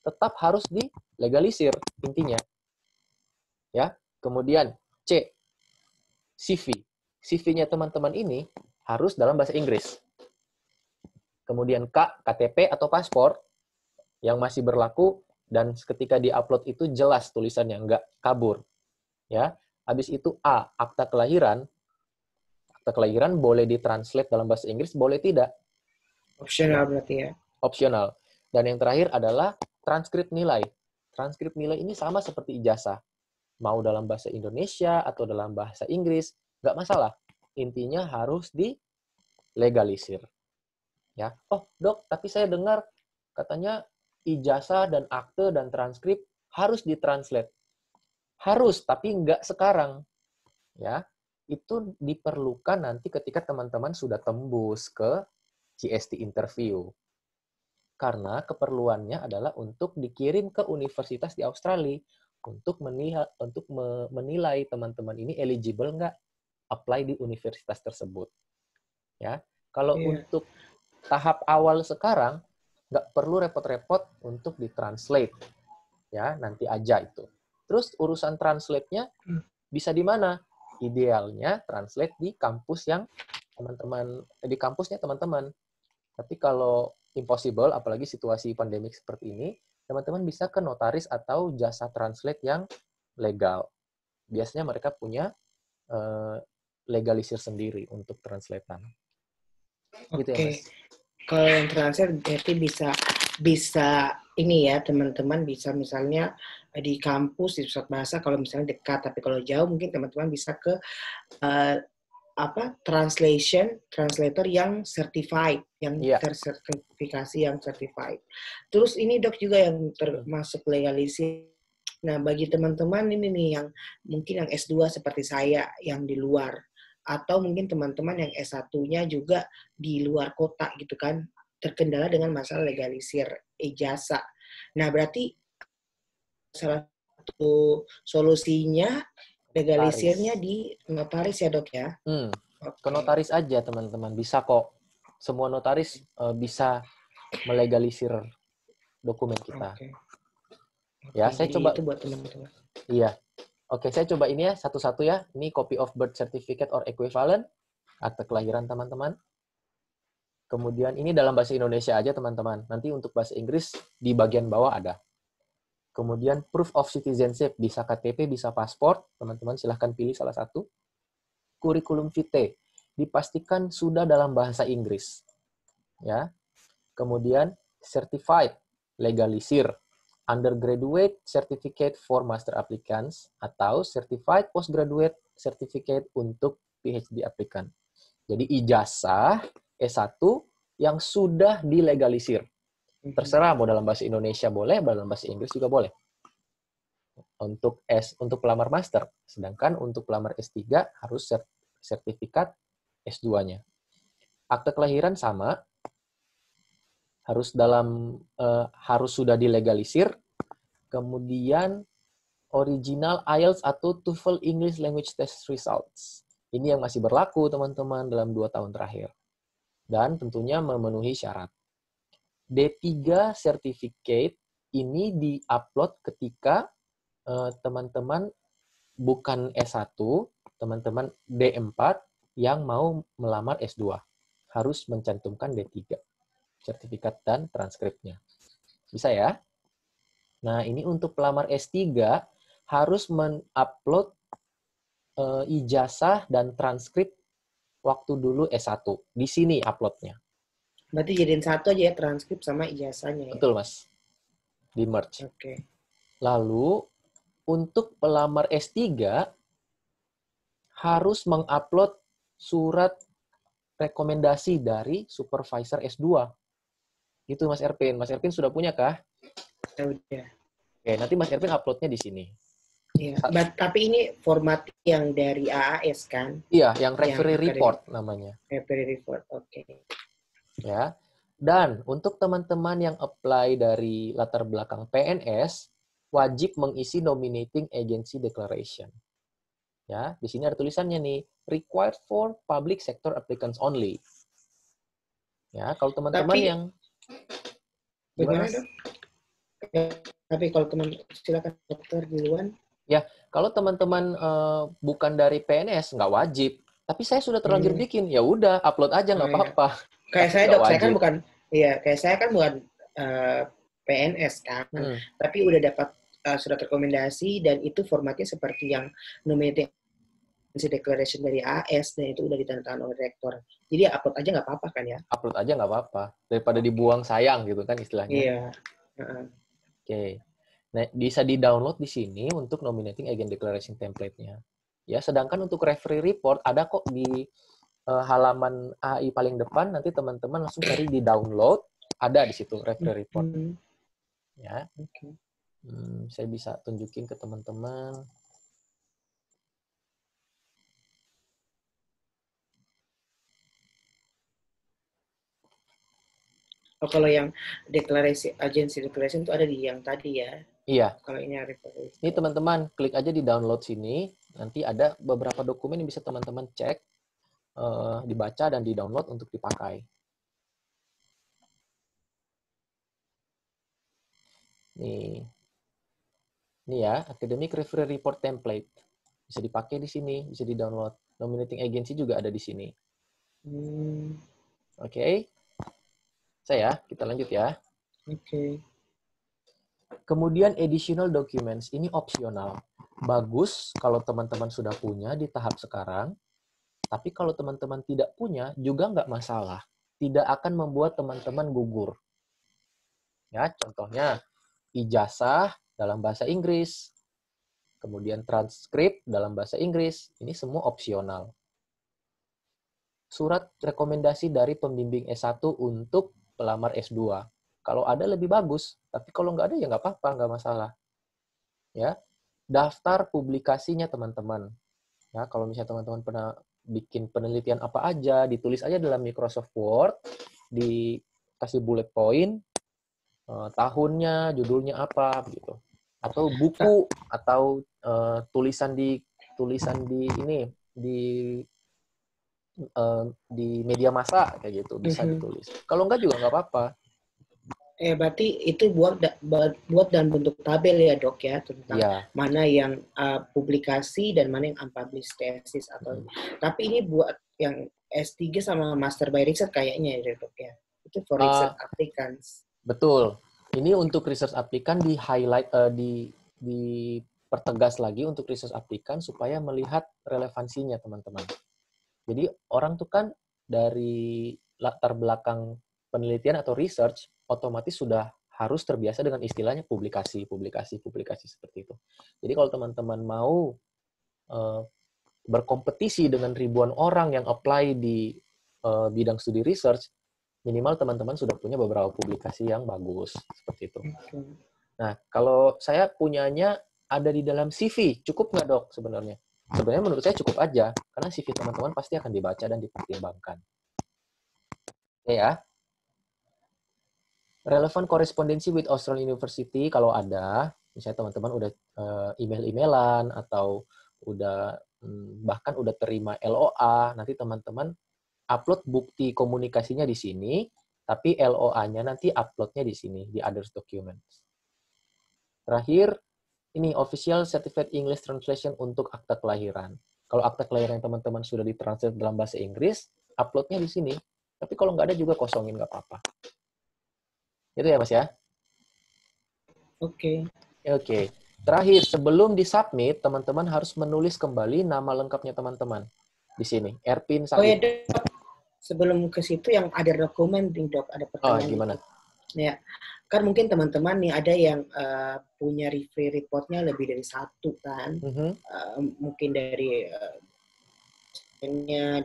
tetap harus dilegalisir intinya. Ya. Kemudian C, CV. CV-nya teman-teman ini harus dalam bahasa Inggris. Kemudian K, KTP atau paspor yang masih berlaku dan ketika diupload itu jelas tulisannya, nggak kabur. Ya. Habis itu A, akta kelahiran. Akta kelahiran boleh ditranslate dalam bahasa Inggris, boleh tidak. Opsional berarti ya. Opsional. Dan yang terakhir adalah transkrip nilai. Transkrip nilai ini sama seperti ijazah. Mau dalam bahasa Indonesia atau dalam bahasa Inggris, nggak masalah. Intinya harus dilegalisir. Ya. Oh, Dok, tapi saya dengar katanya ijazah dan akte dan transkrip harus ditranslate. Harus, tapi nggak sekarang. Ya. Itu diperlukan nanti ketika teman-teman sudah tembus ke GST interview. Karena keperluannya adalah untuk dikirim ke universitas di Australia untuk menilai teman-teman ini eligible nggak apply di universitas tersebut. Ya, kalau untuk tahap awal sekarang nggak perlu repot-repot untuk ditranslate. Ya, nanti aja itu. Terus urusan translate-nya bisa di mana? Idealnya translate di kampus yang di kampusnya teman-teman. Tapi kalau impossible, apalagi situasi pandemik seperti ini, teman-teman bisa ke notaris atau jasa translate yang legal. Biasanya mereka punya legalisir sendiri untuk translatean. Gitu ya, Mas. Kalau yang translate berarti bisa ini ya, teman-teman bisa misalnya di kampus di pusat bahasa kalau misalnya dekat, tapi kalau jauh mungkin teman-teman bisa ke translator yang certified, yang tersertifikasi, yang certified. Terus ini Dok juga yang termasuk legalisir. Nah, bagi teman-teman ini nih yang mungkin yang S2 seperti saya yang di luar, atau mungkin teman-teman yang S1-nya juga di luar kota gitu kan, terkendala dengan masalah legalisir ijazah. Nah, berarti salah satu solusinya legalisirnya di notaris ya, Dok ya? Ke notaris aja, teman-teman. Bisa kok. Semua notaris bisa melegalisir dokumen kita. Ya, saya coba. Itu buat teman-teman. Iya. Oke, saya coba ini ya, satu-satu ya. Ini copy of birth certificate or equivalent. Akte kelahiran teman-teman. Kemudian ini dalam bahasa Indonesia aja, teman-teman. Nanti untuk bahasa Inggris di bagian bawah ada. Kemudian proof of citizenship, bisa KTP, bisa paspor. Teman-teman silahkan pilih salah satu. Kurikulum vitae, dipastikan sudah dalam bahasa Inggris. Ya. Kemudian certified, legalisir. Undergraduate certificate for master applicants atau certified postgraduate certificate untuk PhD applicant. Jadi ijazah S1 yang sudah dilegalisir. Terserah mau dalam bahasa Indonesia boleh, dalam bahasa Inggris juga boleh. Untuk pelamar master, sedangkan untuk pelamar S3 harus sertifikat S2-nya. Akte kelahiran sama, harus sudah dilegalisir. Kemudian original IELTS atau TOEFL English Language Test Results. Ini yang masih berlaku, teman-teman, dalam 2 tahun terakhir. Dan tentunya memenuhi syarat. D3 Certificate ini di-upload ketika teman-teman bukan S1, teman-teman D4 yang mau melamar S2. Harus mencantumkan D3. Sertifikat dan transkripnya. Bisa ya? Nah, ini untuk pelamar S3 harus mengupload ijazah dan transkrip waktu dulu S1. Di sini uploadnya. Berarti jadiin satu aja ya, transkrip sama ijazahnya ya? Betul, Mas. di merge. Oke. Lalu untuk pelamar S3 harus mengupload surat rekomendasi dari supervisor S2. Itu Mas Erpin. Mas Erpin sudah punya kah? Ya udah. Oke, nanti Mas Erpin uploadnya di sini. Iya, tapi ini format yang dari AAS kan? Iya, yang referee report namanya. Referee report, oke. Ya. Dan untuk teman-teman yang apply dari latar belakang PNS, wajib mengisi nominating agency declaration. Ya, di sini ada tulisannya nih, required for public sector applicants only. Ya, kalau teman-teman yang gimana dong? Tapi kalau teman silakan dokter duluan. Ya, kalau teman-teman bukan dari PNS nggak wajib. Tapi saya sudah terlanjur bikin, ya udah upload aja nggak apa-apa. Iya. Kayak saya dok, saya kan bukan, iya kayak saya kan bukan PNS kan, tapi udah dapat surat rekomendasi dan itu formatnya seperti yang nominating declaration dari AS dan itu udah ditandatangani oleh rektor. Jadi ya upload aja nggak apa-apa kan ya? Upload aja nggak apa-apa. Daripada dibuang sayang gitu kan istilahnya. Iya. Oke. Nah, bisa di-download di sini untuk nominating agent declaration template-nya. Ya, sedangkan untuk referee report ada kok di halaman AI paling depan, nanti teman-teman langsung cari di download, ada di situ referee report. Ya. Saya bisa tunjukin ke teman-teman. Oh, kalau yang deklarasi agency declaration itu ada di yang tadi ya? Iya. Kalau ini ini teman-teman klik aja di download sini, nanti ada beberapa dokumen yang bisa teman-teman cek, dibaca dan di download untuk dipakai. Nih ya, Academic Referee Report Template bisa dipakai di sini, bisa di download. Nominating Agency juga ada di sini. Oke. Kita lanjut ya. Oke. Kemudian additional documents, ini opsional. Bagus kalau teman-teman sudah punya di tahap sekarang, tapi kalau teman-teman tidak punya, juga nggak masalah. Tidak akan membuat teman-teman gugur. Ya, contohnya, ijazah dalam bahasa Inggris, kemudian transkrip dalam bahasa Inggris, ini semua opsional. Surat rekomendasi dari pembimbing S1 untuk pelamar S2. Kalau ada lebih bagus, tapi kalau nggak ada ya nggak apa-apa, nggak masalah. Ya, daftar publikasinya teman-teman. Ya, kalau misalnya teman-teman pernah bikin penelitian apa aja, ditulis aja dalam Microsoft Word, dikasih bullet point, tahunnya, judulnya apa, gitu. Atau buku, atau tulisan di ini di media massa kayak gitu bisa ditulis. Kalau enggak juga nggak apa-apa. Berarti itu buat dalam bentuk tabel ya dok ya tentang mana yang publikasi dan mana yang unpublished thesis atau. Tapi ini buat yang S3 sama Master by Research kayaknya ya dok ya. Itu for research applicants. Betul. Ini untuk research applicant di highlight di pertegas lagi untuk research applicant supaya melihat relevansinya teman-teman. Jadi orang tuh kan dari latar belakang penelitian atau research otomatis sudah harus terbiasa dengan istilahnya publikasi seperti itu. Jadi kalau teman-teman mau berkompetisi dengan ribuan orang yang apply di bidang studi research, minimal teman-teman sudah punya beberapa publikasi yang bagus seperti itu. Nah, kalau saya punyanya ada di dalam CV, cukup nggak dok sebenarnya? Sebenarnya menurut saya cukup aja, karena CV teman-teman pasti akan dibaca dan dipertimbangkan. Oke ya. Relevant correspondency with Australian University, kalau ada, misalnya teman-teman udah email-emailan, atau udah bahkan udah terima LOA, nanti teman-teman upload bukti komunikasinya di sini, tapi LOA-nya nanti upload-nya di sini, di others documents. Terakhir, ini official certificate English translation untuk akta kelahiran. Kalau akta kelahiran teman-teman sudah ditranslate dalam bahasa Inggris, upload-nya di sini. Tapi kalau nggak ada juga kosongin, nggak apa-apa. Itu ya, Mas ya? Oke. Oke. Terakhir, sebelum disubmit, teman-teman harus menulis kembali nama lengkapnya teman-teman. Di sini, Erpin Said. Oh ya, Dok. Sebelum ke situ yang ada dokumen, Dok, ada pertanyaan. Gimana? Ya. kan mungkin teman-teman nih ada yang punya free reportnya lebih dari satu kan, mungkin dari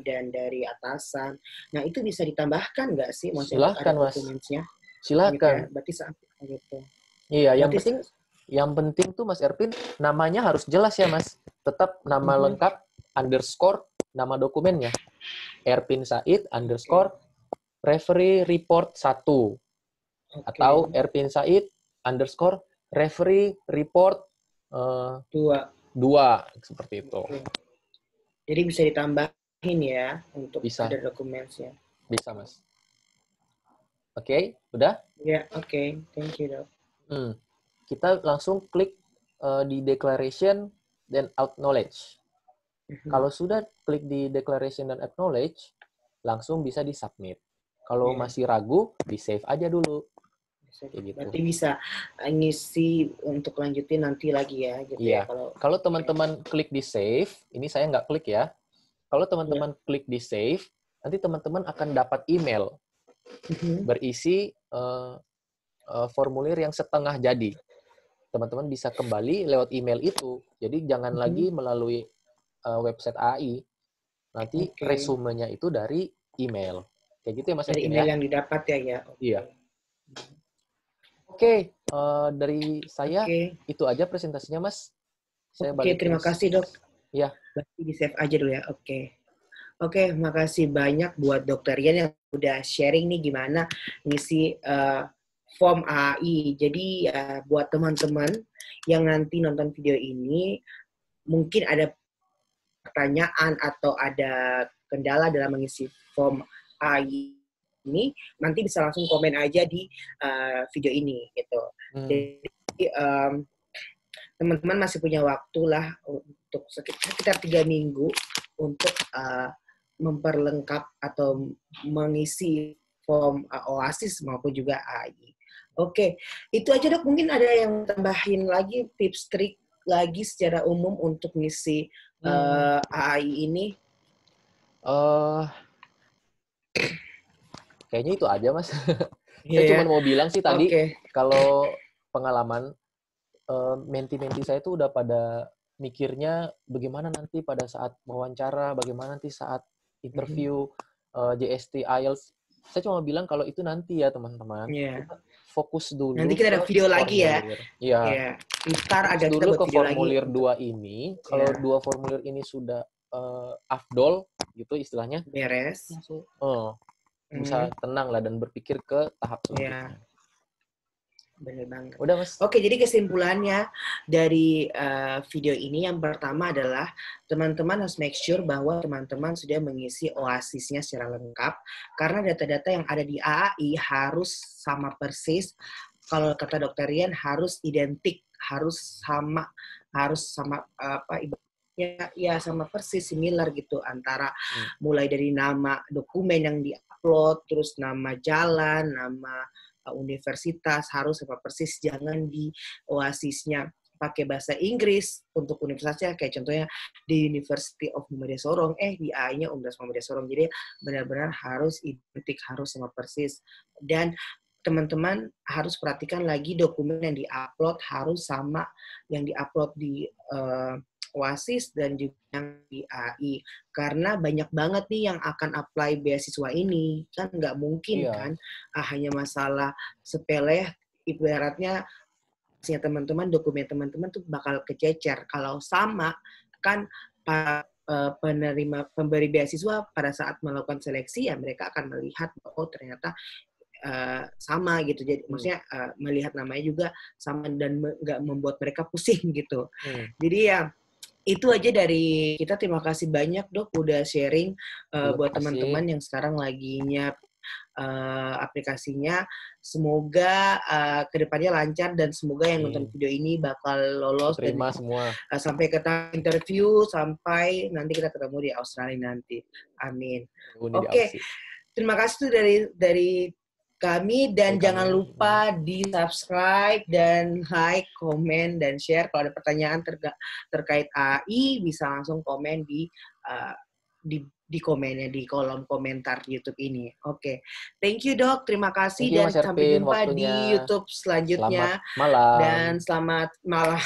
dan dari atasan. Nah itu bisa ditambahkan nggak sih, maksudnya untuk ada Silahkan Mas, dokumennya? Gitu ya? silahkan. Berarti gitu. Iya, Berarti yang penting tuh Mas Erpin, namanya harus jelas ya Mas. Tetap nama lengkap underscore nama dokumennya. Erpin Said underscore referee report 1. Atau Erpin Said underscore referee report 2. Seperti itu. Jadi bisa ditambahin ya untuk Bisa. ada dokumennya. Bisa Mas. Oke, udah? Ya, oke. Thank you, Dok. Kita langsung klik di declaration dan acknowledge. Kalau sudah klik di declaration dan acknowledge, langsung bisa di-submit. Kalau masih ragu, di-save aja dulu. Kayak gitu. Berarti bisa ngisi untuk lanjutin nanti lagi ya, gitu ya. Kalau teman-teman klik di save, ini saya nggak klik ya. Kalau teman-teman klik di save, nanti teman-teman akan dapat email berisi formulir yang setengah jadi. Teman-teman bisa kembali lewat email itu. Jadi jangan lagi melalui website AI. Nanti resumenya itu dari email. Kayak gitu ya Mas dari Ervin email ya? yang didapat ya. Iya. Oke, dari saya itu aja presentasinya Mas. Saya balik terima kasih Dok. Ya. Berarti di save aja dulu ya. Oke, makasih banyak buat Dokter Rian yang udah sharing nih gimana ngisi form AI. Jadi buat teman-teman yang nanti nonton video ini, mungkin ada pertanyaan atau ada kendala dalam mengisi form AI ini, nanti bisa langsung komen aja di video ini gitu. Jadi teman-teman masih punya waktu lah untuk sekitar 3 minggu untuk memperlengkap atau mengisi form OASIS maupun juga AI. Oke, itu aja Dok. Mungkin ada yang tambahin lagi tips trik lagi secara umum untuk ngisi AI ini? Kayaknya itu aja Mas. Saya cuma mau bilang sih tadi, kalau pengalaman menti-menti saya itu udah pada mikirnya bagaimana nanti pada saat wawancara, bagaimana nanti saat interview JST IELTS. Saya cuma bilang kalau itu nanti ya teman-teman. Kita fokus dulu. Nanti kita ada video lagi ya. Iya. Ntar ada dulu ke formulir 2 ini. Kalau 2 formulir ini sudah afdol gitu istilahnya. Beres. Bisa tenang lah dan berpikir ke tahap selanjutnya. Bener banget. Udah Mas. Oke, jadi kesimpulannya dari video ini yang pertama adalah teman-teman harus make sure bahwa teman-teman sudah mengisi OASIS-nya secara lengkap, karena data-data yang ada di AI harus sama persis. Kalau kata Dokter Rian harus identik, harus sama sama persis, similar gitu, antara mulai dari nama dokumen yang di-upload, terus nama jalan, nama universitas harus sama persis. Jangan di OASIS-nya pakai bahasa Inggris untuk universitasnya, kayak contohnya di University of Muhammadiyah Sorong, di AI-nya Universitas Muhammadiyah Sorong. Jadi benar-benar harus identik, harus sama persis. Dan teman-teman harus perhatikan lagi dokumen yang di-upload harus sama yang di-upload di OASIS dan juga yang di AI. Karena banyak banget nih yang akan apply beasiswa ini. Kan nggak mungkin kan hanya masalah sepele, ibaratnya teman-teman, dokumen teman-teman tuh bakal kececer. Kalau sama, kan pemberi beasiswa pada saat melakukan seleksi ya mereka akan melihat oh ternyata sama gitu. Jadi maksudnya melihat namanya juga sama dan nggak membuat mereka pusing gitu. Jadi ya itu aja dari kita. Terima kasih banyak Dok udah sharing buat teman-teman yang sekarang lagi nyiap aplikasinya. Semoga kedepannya lancar dan semoga yang nonton video ini bakal lolos terima dan semua. Sampai kita interview, sampai nanti kita ketemu di Australia nanti. Amin. Oke. Terima kasih dari kami dan jangan lupa di subscribe dan like, komen dan share. Kalau ada pertanyaan terkait AI bisa langsung komen di di komennya, di kolom komentar YouTube ini. Oke. Thank you, Dok. Terima kasih You, dan Mas sampai Ervin, jumpa waktunya. di YouTube selanjutnya. Selamat malam. Dan selamat malam.